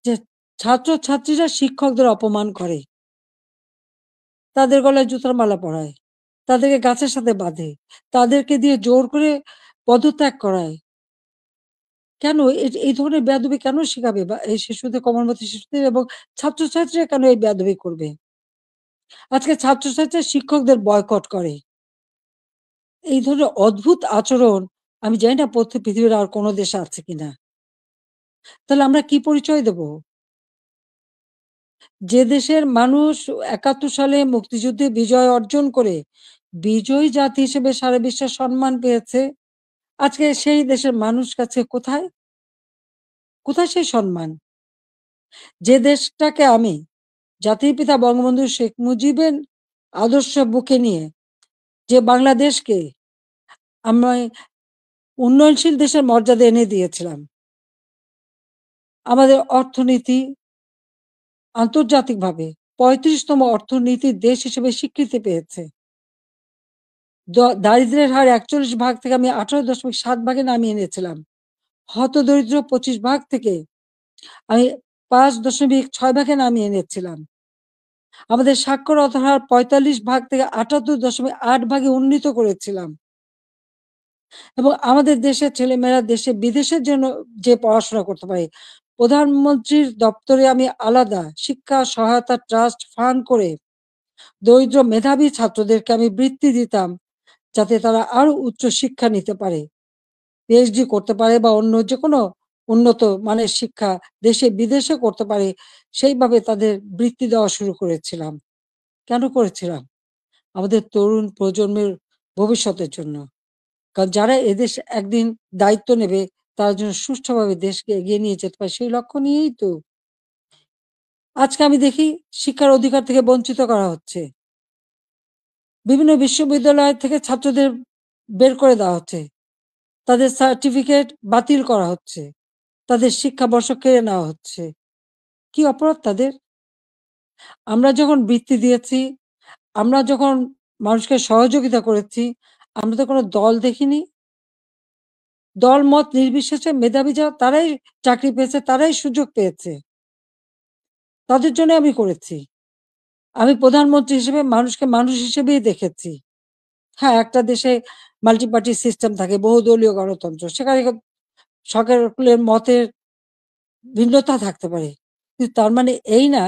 যে ছাত্রছাত্রীরা শিক্ষকদের অপমান করে, তাদের গলায় জুতার মালা পরায়, তাদেরকে গাছের সাথে বাঁধে, তাদেরকে দিয়ে জোর করে পদত্যাগ করায়। কেন এই ধরনের বেয়াদবি কেন শিখাবে বা এই শিশুদের, কোমলমতি শিশুদের এবং ছাত্রছাত্রীরা কেন এই বেয়াদবি করবে? আজকে ছাত্রছাত্রীরা শিক্ষকদের বয়কট করে। এই ধরনের অদ্ভুত আচরণ আমি জানি না পৃথিবীর আর কোনো দেশে আছে কিনা। তাহলে আমরা কি পরিচয় দেব? যে দেশের মানুষ ৭১ সালে মুক্তিযুদ্ধে বিজয় অর্জন করে বিজয়ী জাতি হিসেবে সারা বিশ্বে সম্মান পেয়েছে, আজকে সেই দেশের মানুষ কাছে কোথায়? কোথায় সেই সম্মান? যে দেশটাকে আমি জাতির পিতা বঙ্গবন্ধু শেখ মুজিবের আদর্শ বুকে নিয়ে যে বাংলাদেশকে আমি উন্নয়নশীল দেশের মর্যাদা এনে দিয়েছিলাম। আমাদের অর্থনীতি আন্তর্জাতিকভাবে ৩৫তম অর্থনীতির দেশ হিসেবে স্বীকৃতি পেয়েছে। দারিদ্র্যের হার ৪১ ভাগ থেকে আমি ১৮.৭ ভাগে নামিয়ে এনেছিলাম। হতদরিদ্র ২৫ ভাগ থেকে আমি ৫.৬ ভাগে নামিয়ে এনেছিলাম। আমাদের সাক্ষরতার হার ৪৫ ভাগ থেকে ৭৮.৮ ভাগে উন্নীত করেছিলাম। এবং আমাদের দেশের ছেলেমেয়েরা দেশে বিদেশের জন্য যে পড়াশোনা করতে পারে, প্রধানমন্ত্রীর দপ্তরে আমি আলাদা শিক্ষা সহায়তা ট্রাস্ট ফান্ড করে দরিদ্র মেধাবী ছাত্রদেরকে আমি বৃত্তি দিতাম, যাতে তারা আরো উচ্চ শিক্ষা নিতে পারে, পিএইচডি করতে পারে বা অন্য যেকোনো উন্নত মানের শিক্ষা দেশে বিদেশে করতে পারে, সেইভাবে তাদের বৃত্তি দেওয়া শুরু করেছিলাম। কেন করেছিলাম? আমাদের তরুণ প্রজন্মের ভবিষ্যতের জন্য। কারণ যারা এদেশ একদিন দায়িত্ব নেবে তারা যেন সুষ্ঠুভাবে দেশকে এগিয়ে নিয়ে যেতে পারে সেই লক্ষ্য নিয়েই তো। আজকে আমি দেখি শিক্ষার অধিকার থেকে বঞ্চিত করা হচ্ছে। বিভিন্ন বিশ্ববিদ্যালয় থেকে ছাত্রদের বের করে দেওয়া হচ্ছে। তাদের সার্টিফিকেট বাতিল করা হচ্ছে। তাদের শিক্ষাবর্ষ কেড়ে নেওয়া হচ্ছে। কি অপরাধ তাদের? আমরা যখন বৃত্তি দিয়েছি, আমরা যখন মানুষকে সহযোগিতা করেছি, আমরা তো কোনো দল দেখিনি। দল মত নির্বিশেষে মেধাবী যারা তারাই চাকরি পেয়েছে, তারাই সুযোগ পেয়েছে। তাদের জন্য আমি করেছি। আমি প্রধানমন্ত্রী হিসেবে মানুষকে মানুষ হিসেবেই দেখেছি। হ্যাঁ, একটা দেশে মাল্টি পার্টি সিস্টেম থাকে, বহুদলীয় গণতন্ত্র। সেখানে সকলের মতের ভিন্নতা থাকতে পারে। কিন্তু তার মানে এই না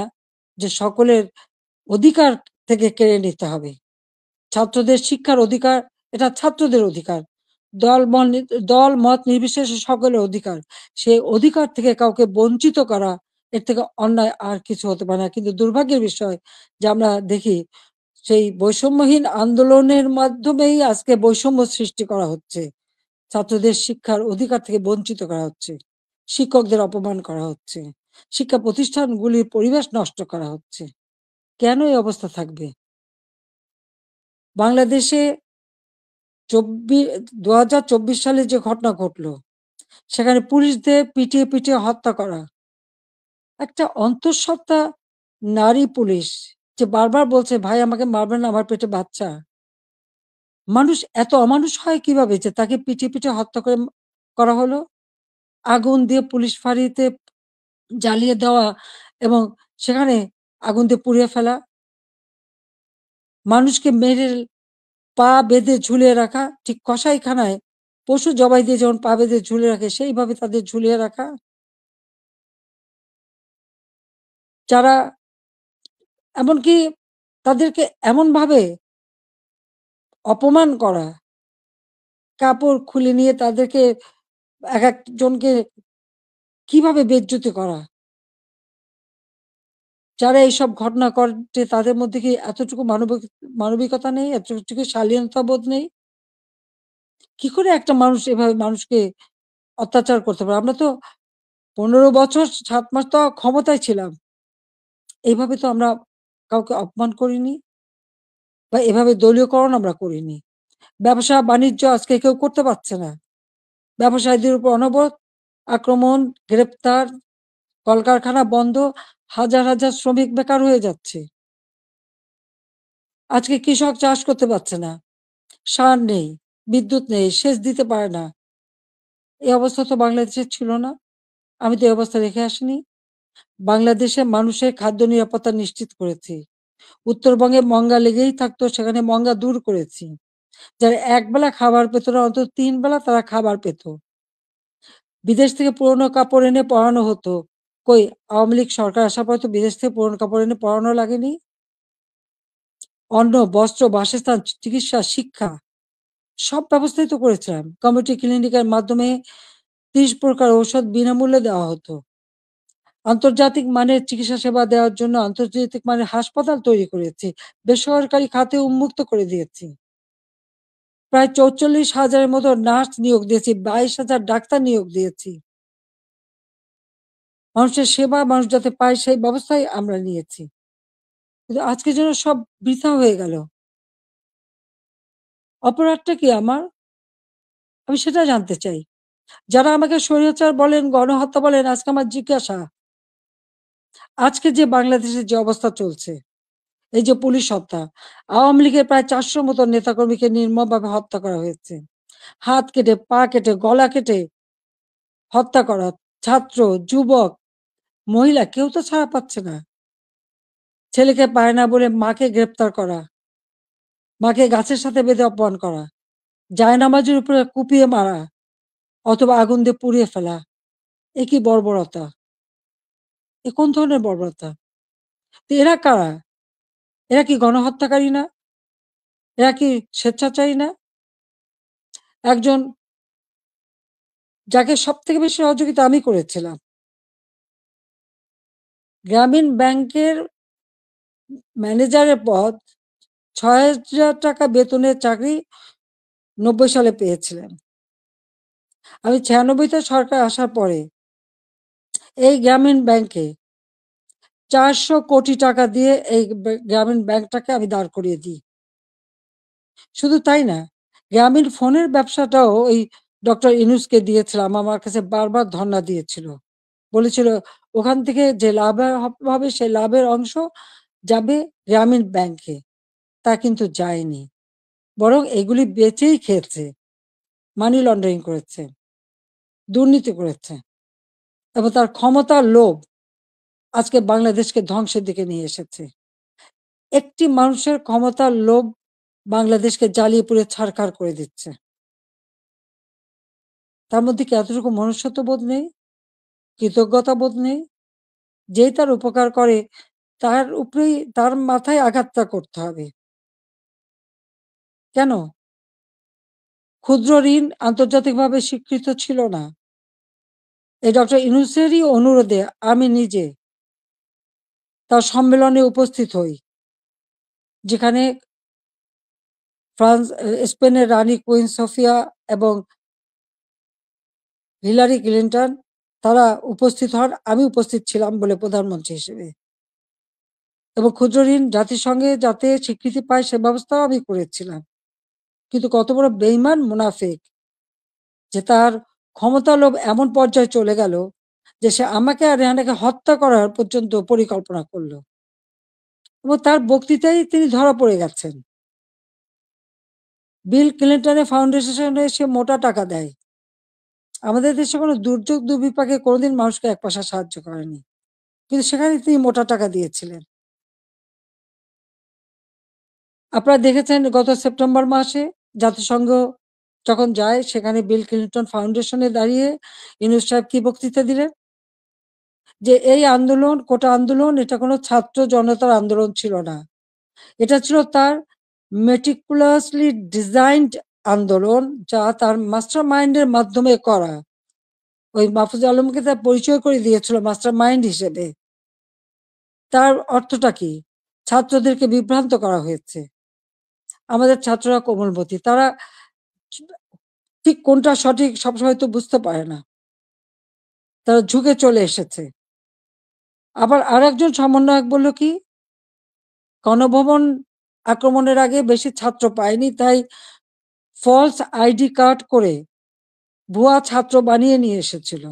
যে সকলের অধিকার থেকে কেড়ে নিতে হবে। ছাত্রদের শিক্ষার অধিকার, এটা ছাত্রদের অধিকার। দল মত নির্বিশেষে সকলের অধিকার। সেই অধিকার থেকে কাউকে বঞ্চিত করা, এর থেকে অন্যায় আর কিছু হতে পারে না। কিন্তু দুর্ভাগ্যের বিষয় যে আমরা দেখি সেই বৈষম্যহীন আন্দোলনের মাধ্যমেই আজকে বৈষম্য সৃষ্টি করা হচ্ছে। ছাত্রদের শিক্ষার অধিকার থেকে বঞ্চিত করা হচ্ছে। শিক্ষকদের অপমান করা হচ্ছে। শিক্ষা প্রতিষ্ঠানগুলির পরিবেশ নষ্ট করা হচ্ছে। কেন এই অবস্থা থাকবে? বাংলাদেশে ২০২৪ সালে যে ঘটনা ঘটলো, সেখানে পুলিশদের পিটিয়ে হত্যা করা। একটা অন্তঃসত্ত্বা নারী পুলিশ যে বারবার বলছে, "ভাই আমাকে মারবেন না, আমার পেটে বাচ্চা।" মানুষ এত অমানুষ হয় কিভাবে যে তাকে পিটিয়ে হত্যা করা হলো? আগুন দিয়ে পুলিশ ফাঁড়িতে জ্বালিয়ে দেওয়া এবং সেখানে আগুন দিয়ে পুড়িয়ে ফেলা। মানুষকে মেরে পা বেঁধে ঝুলিয়ে রাখা, ঠিক কসাইখানায় পশু জবাই দিয়ে যেমন পা বেঁধে ঝুলিয়ে রাখে সেইভাবে তাদের ঝুলিয়ে রাখা। যারা এমনকি তাদেরকে এমনভাবে অপমান করা, কাপড় খুলে নিয়ে তাদেরকে একেকজনকে কিভাবে বেইজ্জতি করা। যারা এইসব ঘটনা ঘটে তাদের মধ্যে কি এতটুকু মানবিকতা নেই? এতটুকু শালীনতাবোধ নেই? কি করে একটা মানুষ এভাবে মানুষকে অত্যাচার করতে পারে? আমরা তো ১৫ বছর ৭ মাস তো ক্ষমতায় ছিলাম। এইভাবে তো আমরা কাউকে অপমান করিনি বা এভাবে দলীয়করণ আমরা করিনি। ব্যবসা-বাণিজ্য আজকে কেউ করতে পারছে না। ব্যবসায়ীদের উপর অনবরত আক্রমণ, গ্রেপ্তার, কলকারখানা বন্ধ, হাজার, হাজার শ্রমিক বেকার হয়ে যাচ্ছে। আজকে কৃষক চাষ করতে পারছে না। সার নেই, বিদ্যুৎ নেই, সেচ দিতে পারে না। এই অবস্থা তো বাংলাদেশে ছিল না। আমি তো এই অবস্থা রেখে আসিনি। বাংলাদেশে মানুষের খাদ্য নিরাপত্তা নিশ্চিত করেছি। উত্তরবঙ্গে মঙ্গা লেগেই থাকতো, সেখানে মঙ্গা দূর করেছি। যারা একবেলা খাবার পেত না, অন্তত ৩ বেলা তারা খাবার পেত। বিদেশ থেকে পুরনো কাপড় এনে পরানো হতো। কই আওয়ামী লীগ সরকার আসার পরে তো বিদেশ থেকে পুরনো কাপড় এনে পরানো লাগেনি। অন্ন, বস্ত্র, বাসস্থান, চিকিৎসা, শিক্ষা সব ব্যবস্থাই তো করেছিলাম। কমিউনিটি ক্লিনিকের মাধ্যমে ৩০ প্রকার ঔষধ বিনামূল্যে দেওয়া হতো। আন্তর্জাতিক মানের চিকিৎসা সেবা দেওয়ার জন্য আন্তর্জাতিক মানের হাসপাতাল তৈরি করেছি। বেসরকারি খাতে উন্মুক্ত করে দিয়েছি। প্রায় ৪৪,০০০ মতো নার্স নিয়োগ দিয়েছি, ২২,০০০ ডাক্তার নিয়োগ দিয়েছি। মানুষের সেবা মানুষ যাতে পায় সেই ব্যবস্থাই আমরা নিয়েছি। কিন্তু আজকে যেন সব বৃথা হয়ে গেল। অপরাধটা কি আমার? আমি সেটা জানতে চাই। যারা আমাকে স্বৈরাচার বলেন, গণহত্যা বলেন, আজকে আমার জিজ্ঞাসা, আজকে যে বাংলাদেশের যে অবস্থা চলছে, এই যে পুলিশ হত্যা, আওয়ামী লীগের প্রায় ৪০০ মতো নেতাকর্মীকে নির্মমভাবে হত্যা করা হয়েছে। হাত কেটে, পা কেটে, গলা কেটে হত্যা করা। ছাত্র, যুবক, মহিলা কেউ তো ছাড়া পাচ্ছে না। ছেলেকে পায় না বলে মাকে গ্রেপ্তার করা, মাকে গাছের সাথে বেঁধে অপমান করা, জায়নামাজের উপরে কুপিয়ে মারা অথবা আগুন দিয়ে পুড়িয়ে ফেলা। এ কি বর্বরতা? এ কোন ধরনের বর্বরতা? তো এরা কারা? এরা কি গণহত্যাকারী না? এরা কি স্বেচ্ছাচারী না? একজন যাকে সবথেকে বেশি সহযোগিতা আমি করেছিলাম। গ্রামীণ ব্যাংকের ম্যানেজারের পদ, ৳৬,০০০ বেতনের চাকরি ৯০ সালে পেয়েছিলেন। আমি ৯৬ তে সরকার আসার পরে এই গ্রামীণ ব্যাংকে ৪০০ কোটি টাকা দিয়ে এই গ্রামীণ ব্যাংকটাকে আমি দাঁড় করিয়ে দিই। শুধু তাই না, গ্রামীণ ফোনের ব্যবসাটাও ওই ডক্টর ইউনূসকে দিয়েছিলাম। আমার কাছে বারবার ধর্ণা দিয়েছিল। বলেছিল ওখান থেকে যে লাভ হবে সেই লাভের অংশ যাবে গ্রামীণ ব্যাংকে। তা কিন্তু যায়নি। বরং এগুলি বেচেই খেয়েছে। মানি লন্ডারিং করেছে, দুর্নীতি করেছে এবং তার ক্ষমতার লোভ আজকে বাংলাদেশকে ধ্বংসের দিকে নিয়ে এসেছে। একটি মানুষের ক্ষমতার লোভ বাংলাদেশকে জ্বালিয়ে পুড়িয়ে ছারখার করে দিচ্ছে। তার মধ্যে কি এতটুকু মনুষ্যত্ববোধ নেই? কৃতজ্ঞতা বোধ নেই? যেই তার উপকার করে তার উপরেই তার মাথায় আঘাতটা করতে হবে। কেন? ক্ষুদ্র ঋণ আন্তর্জাতিকভাবে স্বীকৃত ছিল না। এই ডক্টর ইউনূসেরই অনুরোধে আমি নিজে তার সম্মেলনে উপস্থিত হই। যেখানে স্পেনের রানী কুইন সোফিয়া এবং হিলারি ক্লিনটন তারা উপস্থিত হন। আমি উপস্থিত ছিলাম বলে প্রধানমন্ত্রী হিসেবে। এবং ক্ষুদ্র ঋণ জাতিসংঘে যাতে স্বীকৃতি পায় সে ব্যবস্থাও আমি করেছিলাম। কিন্তু কত বড় বেইমান মুনাফিক যে তার ক্ষমতার লোভ এমন পর্যায়ে চলে গেল যে সে আমাকে আর রেহানাকে হত্যা করার পর্যন্ত পরিকল্পনা করল এবং তার বক্তৃতায় তিনি ধরা পড়ে গেছেন। বিল ক্লিনটনের ফাউন্ডেশনে সে মোটা টাকা দেয়। আমাদের দেশে কোনো দুর্যোগ দুর্বিপাকে কোনোদিন মানুষকে এক পয়সা সাহায্য করেনি, কিন্তু সেখানে তিনি মোটা টাকা দিয়েছিলেন। আপনারা দেখেছেন গত সেপ্টেম্বর মাসে জাতিসংঘ যখন যায় সেখানে বিল ক্লিনটন ফাউন্ডেশনে দাঁড়িয়ে ইউনূস সাহেব কি বক্তৃতা দিলেন? যে এই আন্দোলন, কোটা আন্দোলন এটা কোনো ছাত্র জনতার আন্দোলন ছিল না। এটা ছিল তার meticulously designed আন্দোলন, যা তার মাস্টার মাইন্ডের মাধ্যমে করা। ওই মাহফুজ আলমকে তার পরিচয় করে দিয়েছিল মাস্টার মাইন্ড হিসেবে। তার অর্থটা কি? ছাত্রদেরকে বিভ্রান্ত করা হয়েছে। আমাদের ছাত্ররা কোমলমতি। তারা ঠিক কোনটা সঠিক সবসময় তো বুঝতে পারে না। তারা ঝুঁকে চলে এসেছে। আবার আরেকজন সমন্বয়ক বলল কি, গণভবন আক্রমণের আগে বেশি ছাত্র পায়নি, তাই ফলস আইডি কার্ড করে ভুয়া ছাত্র বানিয়ে নিয়ে এসেছিল।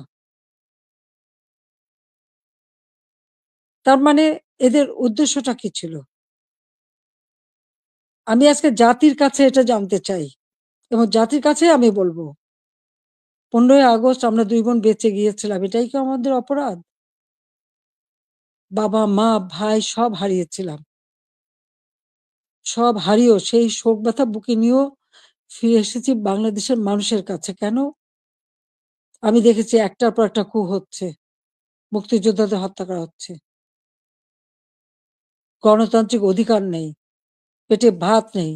তার মানে এদের উদ্দেশ্যটা কি ছিল? আমি আজকে জাতির কাছে এটা জানতে চাই এবং জাতির কাছে আমি বলবো, 15ই আগস্ট আমরা 2 বোন বেঁচে গিয়েছিলাম। এটাই কি আমাদের অপরাধ? বাবা, মা, ভাই সব হারিয়েছিলাম। সব হারিয়েও সেই শোক ব্যথা বুকে নিয়েও ফিরে এসেছি বাংলাদেশের মানুষের কাছে। কেন? আমি দেখেছি একটার পর একটা কূপ হচ্ছে। মুক্তিযোদ্ধাদের হত্যা করা হচ্ছে। গণতান্ত্রিক অধিকার নেই। পেটে ভাত নেই।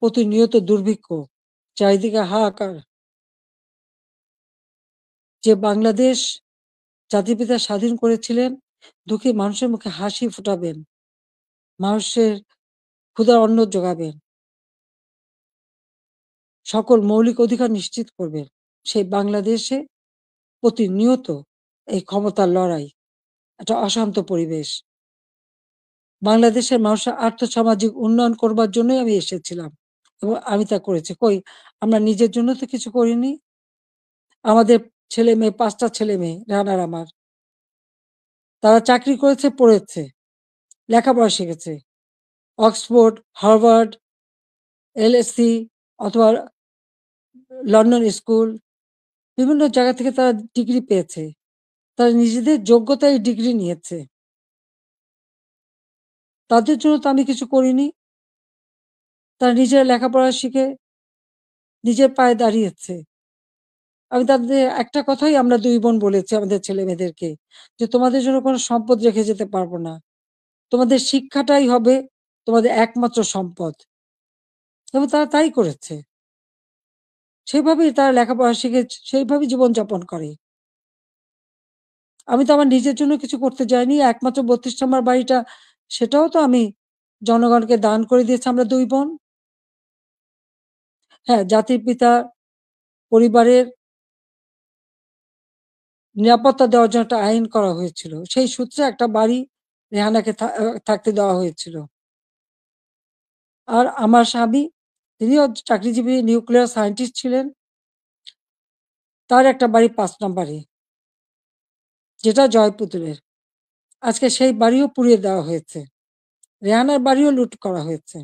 প্রতিনিয়ত দুর্ভিক্ষ। চারিদিকে হাহাকার। যে বাংলাদেশ জাতির পিতা স্বাধীন করেছিলেন, দুঃখী মানুষের মুখে হাসি ফোটাবেন। মানুষের ক্ষুধার অন্ন যোগাবেন। সকল মৌলিক অধিকার নিশ্চিত করবেন। সেই বাংলাদেশে প্রতিনিয়ত এই ক্ষমতার লড়াই, একটা অশান্ত পরিবেশ। বাংলাদেশের মানুষের আর্থসামাজিক উন্নয়ন করবার জন্যই আমি এসেছিলাম এবং আমি তা করেছি। কই আমরা নিজের জন্য তো কিছু করিনি। আমাদের ছেলে-মেয়ে ৫ টা ছেলে-মেয়ে রানার আমার। তারা চাকরি করেছে, পড়েছে, লেখাপড়া শিখেছে। অক্সফোর্ড, হার্ভার্ড, এলএসসি অথবা লন্ডন স্কুল, বিভিন্ন জায়গা থেকে তারা ডিগ্রি পেয়েছে। তারা নিজেদের যোগ্যতায় ডিগ্রি নিয়েছে। তাদের জন্য তো আমি কিছু করিনি। তারা নিজেরা লেখাপড়া শিখে নিজের পায়ে দাঁড়িয়েছে। আমি তাদের একটা কথাই আমরা 2 বোন বলেছি আমাদের ছেলেমেয়েদেরকে যে, "তোমাদের জন্য কোনো সম্পদ রেখে যেতে পারব না। তোমাদের শিক্ষাটাই হবে তোমাদের একমাত্র সম্পদ।" এবং তারা তাই করেছে। সেভাবেই তারা লেখাপড়া শিখে সেইভাবেই জীবনযাপন করে। আমি তো আমার নিজের জন্য কিছু করতে যাইনি। একমাত্র ৩২ নম্বর বাড়িটা, সেটাও তো আমি জনগণকে দান করে দিয়েছি আমরা 2 বোন। হ্যাঁ, জাতির পিতা পরিবারের নিরাপত্তা দেওয়ার জন্য একটা আইন করা হয়েছিল। সেই সূত্রে একটা বাড়ি রেহানাকে থাকতে দেওয়া হয়েছিল। আর আমার স্বামী, তিনিও চাকরিজীবী নিউক্লিয়ার সায়েন্টিস্ট ছিলেন। তার একটা বাড়ি ৫ নম্বরে, যেটা জয়পুতুলের। আজকে সেই বাড়িও পুড়িয়ে দেওয়া হয়েছে। রেহানার বাড়িও লুট করা হয়েছে।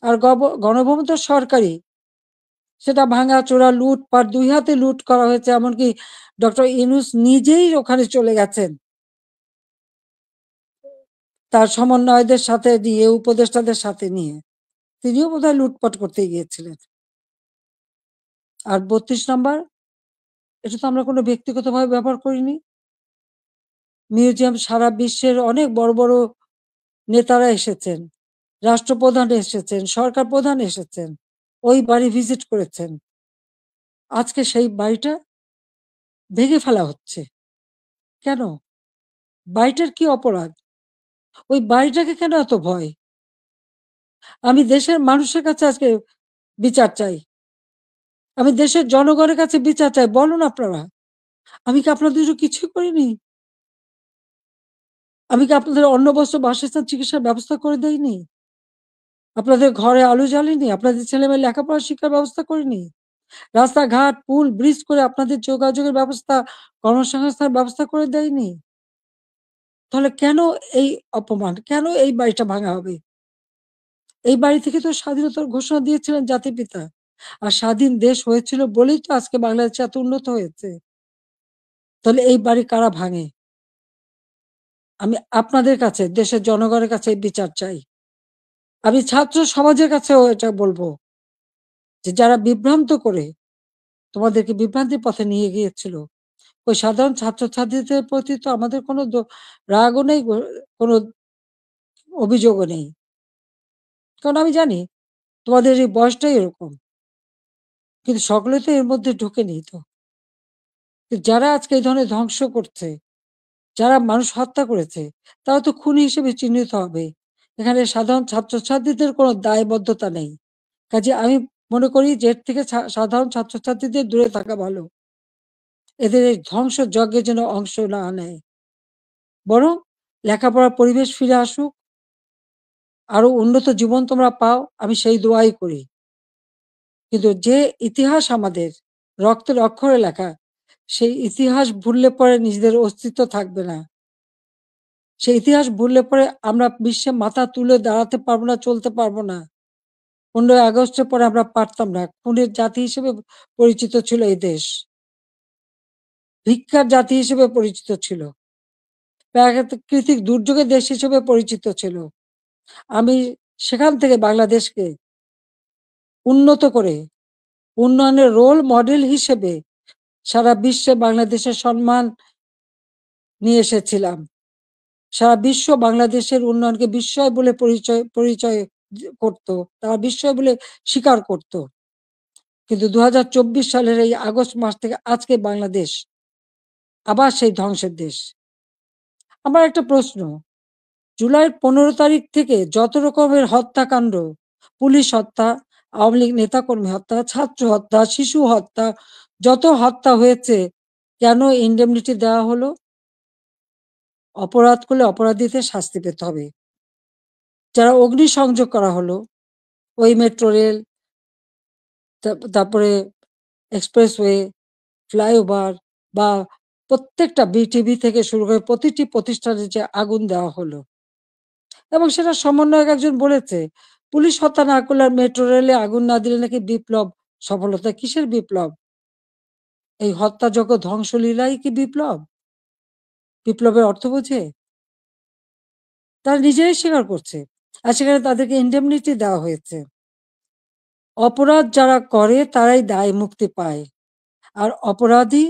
আর গণভবন তো সরকারি। সেটা ভাঙাচোরা, লুটপাট ২ হাতে লুট করা হয়েছে। এমনকি ডক্টর ইউনূস নিজেই ওখানে চলে গেছেন। তার সমন্বয়কদের সাথে নিয়ে, উপদেষ্টাদের সাথে নিয়ে। তিনিও বোধহয় লুটপাট করতে গিয়েছিলেন। আর ৩২ নাম্বার, এটা তো আমরা কোনো ব্যক্তিগতভাবে ব্যবহার করিনি। মিউজিয়াম সারা বিশ্বের অনেক বড়, বড় নেতারা এসেছেন। রাষ্ট্রপ্রধান এসেছেন, সরকার প্রধান এসেছেন। ওই বাড়ি ভিজিট করেছেন। আজকে সেই বাড়িটা ভেঙে ফেলা হচ্ছে। কেন? বাড়িটার কি অপরাধ? ওই বাড়িটাকে কেন এত ভয়? আমি দেশের মানুষের কাছে আজকে বিচার চাই। আমি দেশের জনগণের কাছে বিচার চাই। বলুন আপনারা। আমি কি আপনাদের জন্য কিছুই করিনি? আমি কি আপনাদের অন্ন, বস্ত্র, বাসস্থান, চিকিৎসার ব্যবস্থা করে দেইনি? আপনাদের ঘরে আলো জ্বালিনি? আপনাদের ছেলেমেয়ের লেখাপড়া শিক্ষার ব্যবস্থা করিনি? রাস্তাঘাট, পুল, ব্রিজ করে আপনাদের যোগাযোগের ব্যবস্থা, কর্মসংস্থানের ব্যবস্থা করে দেয়নি? তাহলে কেন এই অপমান? কেন এই বাড়িটা ভাঙা হবে? এই বাড়ি থেকে তো স্বাধীনতার ঘোষণা দিয়েছিলেন জাতির পিতা। আর স্বাধীন দেশ হয়েছিল বলেই তো আজকে বাংলাদেশ এত উন্নত হয়েছে। তাহলে এই বাড়ি কারা ভাঙে? আমি আপনাদের কাছে, দেশের জনগণের কাছে এই বিচার চাই। আমি ছাত্র সমাজের কাছেও এটা বলব যে, যারা বিভ্রান্ত করে তোমাদেরকে বিভ্রান্তির পথে নিয়ে গিয়েছিল, ওই সাধারণ ছাত্রছাত্রীদের প্রতি তো আমাদের কোনো রাগও নেই, কোনো অভিযোগও নেই। কারণ আমি জানি তোমাদের এই বয়সটাই এরকম। কিন্তু সকলে তো এর মধ্যে ঢোকেনি তো। যারা আজকে এই ধরনের ধ্বংস করছে, যারা মানুষ হত্যা করেছে, তারা তো খুনি হিসেবে চিহ্নিত হবে। এখানে সাধারণ ছাত্রছাত্রীদের কোনো দায়বদ্ধতা নেই। কাজেই আমি মনে করি যে এর থেকে সাধারণ ছাত্রছাত্রীদের দূরে থাকা ভালো। এদের এই ধ্বংসযজ্ঞে যেন অংশ না নেয়। বরং লেখাপড়ার পরিবেশ ফিরে আসুক, আরো উন্নত জীবন তোমরা পাও, আমি সেই দোয়াই করি। কিন্তু যে ইতিহাস আমাদের রক্তের অক্ষরে লেখা, সেই ইতিহাস ভুললে পরে নিজেদের অস্তিত্ব থাকবে না। সেই ইতিহাস ভুললে পরে আমরা বিশ্বে মাথা তুলে দাঁড়াতে পারবো না, চলতে পারবো না। 15ই আগস্টের পরে আমরা পারতাম না। খুনের জাতি হিসেবে পরিচিত ছিল এই দেশ। ভিক্ষার জাতি হিসেবে পরিচিত ছিল। প্রাকৃতিক দুর্যোগের দেশ হিসেবে পরিচিত ছিল। আমি সেখান থেকে বাংলাদেশকে উন্নত করে উন্নয়নের রোল মডেল হিসেবে সারা বিশ্বে বাংলাদেশের সম্মান নিয়ে এসেছিলাম। সারা বিশ্ব বাংলাদেশের উন্নয়নকে বিস্ময় বলে পরিচয় করত। তারা বিস্ময় বলে স্বীকার করত। কিন্তু ২০২৪ সালের এই আগস্ট মাস থেকে আজকে বাংলাদেশ আবার সেই ধ্বংসের দেশ। আমার একটা প্রশ্ন, জুলাইয়ের ১৫ তারিখ থেকে যত রকমের হত্যাকাণ্ড, পুলিশ হত্যা, আওয়ামী লীগ নেতাকর্মী হত্যা, ছাত্র হত্যা, শিশু হত্যা, যত হত্যা হয়েছে, কেন ইন্ডেমনিটি দেওয়া হলো? অপরাধ করলে অপরাধীদের শাস্তি পেতে হবে। যারা অগ্নিসংযোগ করা হলো, ওই মেট্রো রেল, তারপরে এক্সপ্রেসওয়ে, ফ্লাইওভার বা প্রত্যেকটা বিটিভি থেকে শুরু করে প্রতিটি প্রতিষ্ঠানে যে আগুন দেওয়া হলো, এবং সেটা সমন্বয়ক একজন বলেছে, পুলিশ হত্যা না করলে আর মেট্রো রেলে আগুন না দিলে নাকি বিপ্লব সফলতা। কিসের বিপ্লব? এই হত্যাযজ্ঞ ধ্বংসলীলাই কি বিপ্লব? বিপ্লবের অর্থ বোঝে? তারা নিজেরাই স্বীকার করছে। আর সেখানে তাদেরকে ইন্ডেমনিটি দেওয়া হয়েছে। অপরাধ যারা করে তারাই দায় মুক্তি পায়। আর অপরাধী,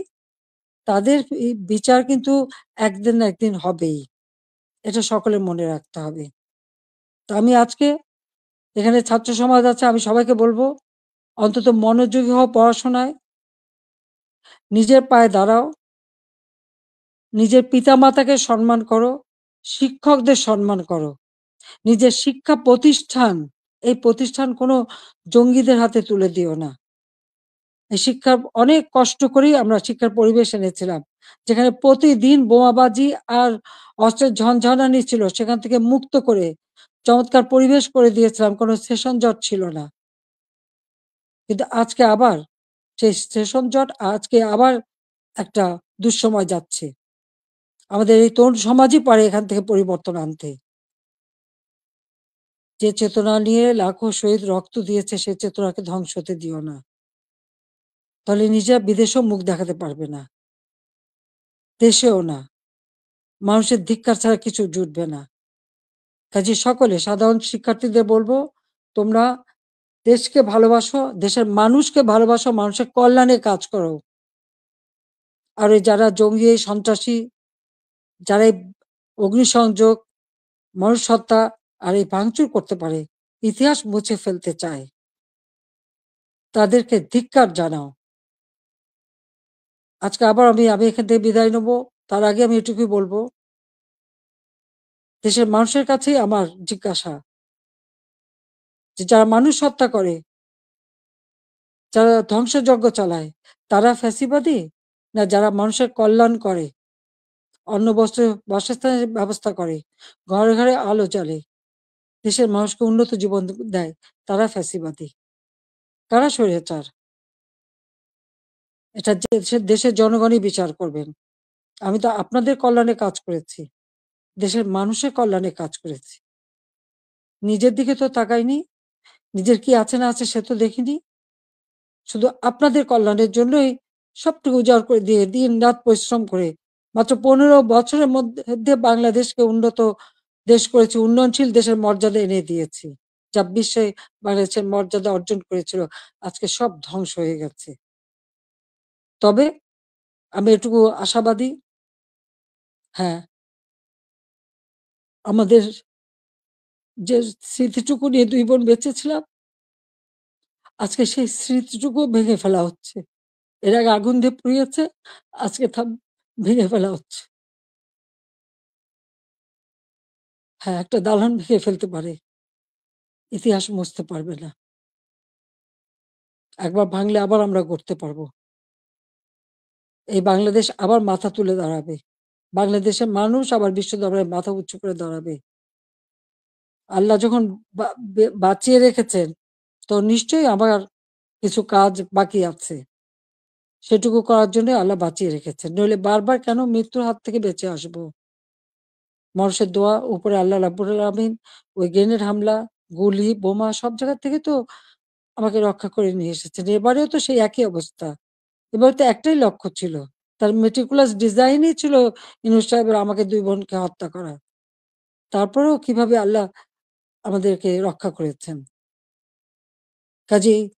তাদের এই বিচার কিন্তু একদিন না একদিন হবেই। এটা সকলের মনে রাখতে হবে। তো আমি আজকে এখানে ছাত্র সমাজ আছে, আমি সবাইকে বলবো, অন্তত মনোযোগী হও পড়াশোনায়, নিজের পায়ে দাঁড়াও, নিজের পিতামাতাকে সম্মান করো, শিক্ষকদের সম্মান করো, নিজের শিক্ষা প্রতিষ্ঠান, এই প্রতিষ্ঠান কোনো জঙ্গিদের হাতে তুলে দিও না। এই শিক্ষার অনেক কষ্ট করেই আমরা শিক্ষার পরিবেশ এনেছিলাম, যেখানে প্রতিদিন বোমাবাজি আর অস্ত্রের ঝনঝনানি ছিল, সেখান থেকে মুক্ত করে চমৎকার পরিবেশ করে দিয়েছিলাম, কোনো সেশন জট ছিল না। কিন্তু আজকে আবার সেই সেশন জট, আজকে আবার একটা দুঃসময় যাচ্ছে। আমাদের এই তরুণ সমাজই পারে এখান থেকে পরিবর্তন আনতে। যে চেতনা নিয়ে লাখো শহীদ রক্ত দিয়েছে, সে চেতনাকে ধ্বংস হতে দিও না। তাহলে নিজেরা বিদেশেও মুখ দেখাতে পারবে না, দেশেও না। মানুষের ধিক্কার ছাড়া কিছু জুটবে না। কাজে সকলে সাধারণ শিক্ষার্থীদের বলবো, তোমরা দেশকে ভালোবাসো, দেশের মানুষকে ভালোবাসো, মানুষের কল্যাণে কাজ করো। আর ওই যারা জঙ্গি, সন্ত্রাসী, যারা এই অগ্নিসংযোগ, মানুষ হত্যা আর এই ভাঙচুর করতে পারে, ইতিহাস মুছে ফেলতে চায়, তাদেরকে ধিক্কার জানাও। আজকে আবার আমি আমি এখান থেকে বিদায় নেব। তার আগে আমি এটুকুই বলবো, দেশের মানুষের কাছেই আমার জিজ্ঞাসা, যে যারা মানুষ হত্যা করে, যারা ধ্বংসযজ্ঞ চালায়, তারা ফ্যাসিবাদী, না যারা মানুষের কল্যাণ করে, অন্ন বস্ত্র বাসস্থানের ব্যবস্থা করে, ঘরে ঘরে আলো জ্বালে, দেশের মানুষকে উন্নত জীবন দেয়, তারা ফ্যাসিবাদী? কারা স্বৈরাচার? এটা দেশের জনগণই বিচার করবেন। আমি তো আপনাদের কল্যাণে কাজ করেছি, দেশের মানুষের কল্যাণে কাজ করেছি। নিজের দিকে তো তাকাইনি, নিজের কি আছে না আছে সে তো দেখিনি। শুধু আপনাদের কল্যাণের জন্যই সবটুকু উজাড় করে দিয়ে দিন রাত পরিশ্রম করে মাত্র 15 বছরের মধ্যে বাংলাদেশকে উন্নত দেশ করেছি, উন্নয়নশীল দেশের মর্যাদা এনে দিয়েছি। যা বিশ্বে বাংলাদেশের মর্যাদা অর্জন করেছিল, আজকে সব ধ্বংস হয়ে গেছে। তবে আমি এটুকু আশাবাদী, হ্যাঁ, আমাদের যে স্মৃতিটুকু নিয়ে 2 বোন বেঁচে ছিলাম, আজকে সেই স্মৃতিটুকু ভেঙে ফেলা হচ্ছে। এর আগে আগুন দিয়ে পুড়িয়েছে, আজকে ভেঙে ফেলা হচ্ছে। হ্যাঁ, একটা দালান ভেঙে ফেলতে পারে, ইতিহাস মুছতে পারবে না। একবার ভাঙলে আবার আমরা গড়তে পারবো। এই বাংলাদেশ আবার মাথা তুলে দাঁড়াবে। বাংলাদেশের মানুষ আবার বিশ্ব দরবারে মাথা উঁচু করে দাঁড়াবে। আল্লাহ যখন বাঁচিয়ে রেখেছেন, তো নিশ্চয়ই আমার কিছু কাজ বাকি আছে। সেটুকু করার জন্য আল্লাহ বাঁচিয়ে রেখেছেন। নইলে বারবার কেন মৃত্যুর হাত থেকে বেঁচে আসবো? মানুষের দোয়া, উপরে আল্লাহ রাব্বুল আলামিন ওই গ্রেনেড হামলা, গুলি, বোমা সব জায়গা থেকে তো আমাকে রক্ষা করে নিয়ে এসেছেন। এবারেও তো সেই একই অবস্থা। এবার তো একটাই লক্ষ্য ছিল। তার meticulous ডিজাইনই ছিল ইউনূস সাহেবের আমাকে ২ বোনকে হত্যা করা। তারপরেও কিভাবে আল্লাহ আমাদেরকে রক্ষা করেছেন। কাজেই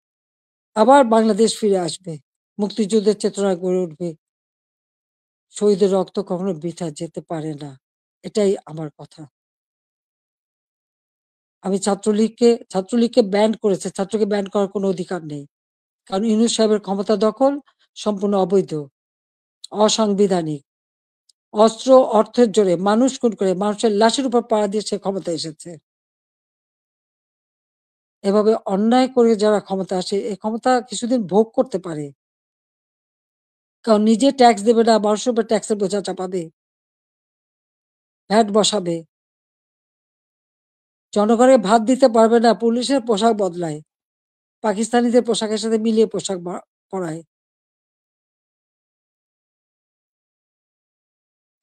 আবার বাংলাদেশ ফিরে আসবে। মুক্তিযুদ্ধের চেতনা গড়ে উঠবে। শহীদের রক্ত কখনো বৃথা যেতে পারে না। এটাই আমার কথা। আমি ছাত্রলীগকে ব্যান্ড করেছে। ছাত্রকে ব্যান্ড করার কোনো অধিকার নেই। কারণ ইউনূস সাহেবের ক্ষমতা দখল সম্পূর্ণ অবৈধ, অসাংবিধানিক। অস্ত্র, অর্থের জোরে মানুষ খুন করে মানুষের লাশের উপর পাড়া দিয়ে সে ক্ষমতায় এসেছে। এভাবে অন্যায় করে যারা ক্ষমতায় আসে, এই ক্ষমতা কিছুদিন ভোগ করতে পারে। কারণ নিজে ট্যাক্স দেবে না, মানুষের উপর ট্যাক্সের বোঝা চাপাবে, ভ্যাট বসাবে। জনগণের ভাত দিতে পারবে না, পুলিশের পোশাক বদলায়। পাকিস্তানিদের পোশাকের সাথে মিলিয়ে পোশাক পরায়।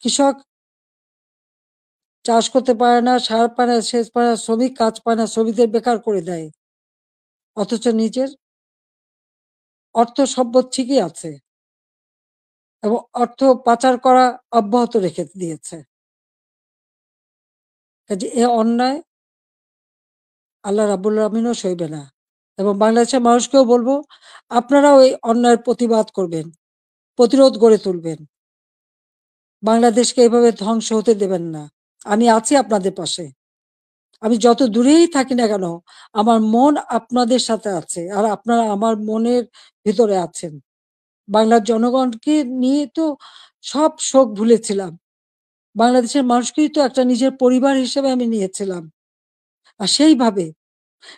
কৃষক চাষ করতে পারে না, সার পায় না, সেচ পায় না, শ্রমিক কাজ পায় না, শ্রমিকদের বেকার করে দেয়। অথচ নিজের অর্থ সম্পদ ঠিকই আছে এবং অর্থ পাচার করা অব্যাহত রেখে দিয়েছে। কাজে এ অন্যায় আল্লাহ রাব্বুল আলামিনও সইবে না। এবং বাংলাদেশের মানুষকেও বলবো, আপনারাও এই অন্যায়ের প্রতিবাদ করবেন, প্রতিরোধ গড়ে তুলবেন। বাংলাদেশকে এভাবে ধ্বংস হতে দেবেন না। আমি আছি আপনাদের পাশে। আমি যত দূরেই থাকি না কেন, আমার মন আপনাদের সাথে আছে। আর আপনারা আমার মনের ভিতরে আছেন। বাংলার জনগণকে নিয়ে তো সব শোক ভুলেছিলাম। বাংলাদেশের মানুষকেই তো একটা নিজের পরিবার হিসেবে আমি নিয়েছিলাম। আর সেইভাবে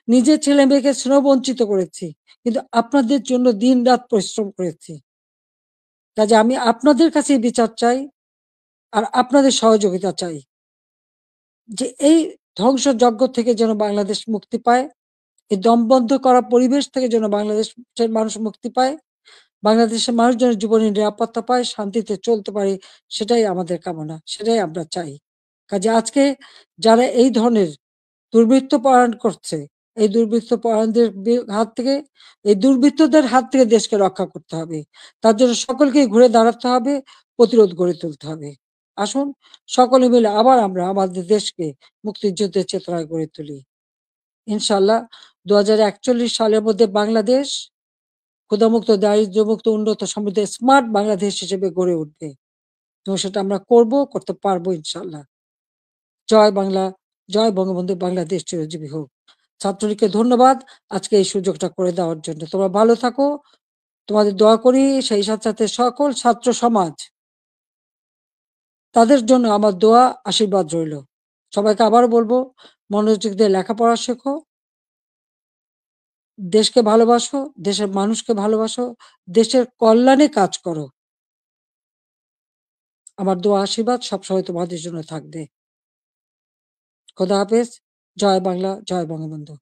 নিজের ছেলে-মেয়েকে স্নেহবঞ্চিত করেছি। কিন্তু আপনাদের জন্য দিনরাত পরিশ্রম করেছি। কাজে আমি আপনাদের কাছেই বিচার চাই, আর আপনাদের সহযোগিতা চাই। যে এই ধ্বংসযজ্ঞ থেকে যেন বাংলাদেশ মুক্তি পায়, এই দমবন্ধ করা পরিবেশ থেকে যেন বাংলাদেশের মানুষ মুক্তি পায়, বাংলাদেশের মানুষ যেন জীবনের নিরাপত্তা পায়, শান্তিতে চলতে পারে, সেটাই আমাদের কামনা, সেটাই আমরা চাই। কাজে আজকে যারা এই ধরনের দুর্বৃত্ত পরায়ণ করছে, এই দুর্বৃত্ত পরায়ণদের হাত থেকে, এই দুর্বৃত্তদের হাত থেকে দেশকে রক্ষা করতে হবে। তার জন্য সকলকেই ঘুরে দাঁড়াতে হবে, প্রতিরোধ গড়ে তুলতে হবে। আসুন সকলে মিলে আবার আমরা আমাদের দেশকে মুক্তিযুদ্ধের চেতনায় গড়ে তুলি। ইনশাআল্লাহ ২০৪১ সালের মধ্যে বাংলাদেশ ক্ষুধামুক্ত, দারিদ্র্যমুক্ত, উন্নত, সমৃদ্ধ, স্মার্ট বাংলাদেশ হিসেবে গড়ে উঠবে। এবং সেটা আমরা করব, করতে পারবো ইনশাআল্লাহ। জয় বাংলা, জয় বঙ্গবন্ধু, বাংলাদেশ চিরজীবী হোক। ছাত্রলীগকে ধন্যবাদ আজকে এই সুযোগটা করে দেওয়ার জন্য। তোমরা ভালো থাকো। তোমাদের দোয়া করি, সেই সাথে, সাথে সকল ছাত্র সমাজ, তাদের জন্য আমার দোয়া, আশীর্বাদ রইলো। সবাইকে আবারও বলবো, মনোযোগ দিয়ে লেখাপড়া শেখো, দেশকে ভালোবাসো, দেশের মানুষকে ভালোবাসো, দেশের কল্যাণে কাজ করো। আমার দোয়া, আশীর্বাদ সবসময় তোমাদের জন্য থাকবে। খোদা হাফেজ। জয় বাংলা, জয় বঙ্গবন্ধু।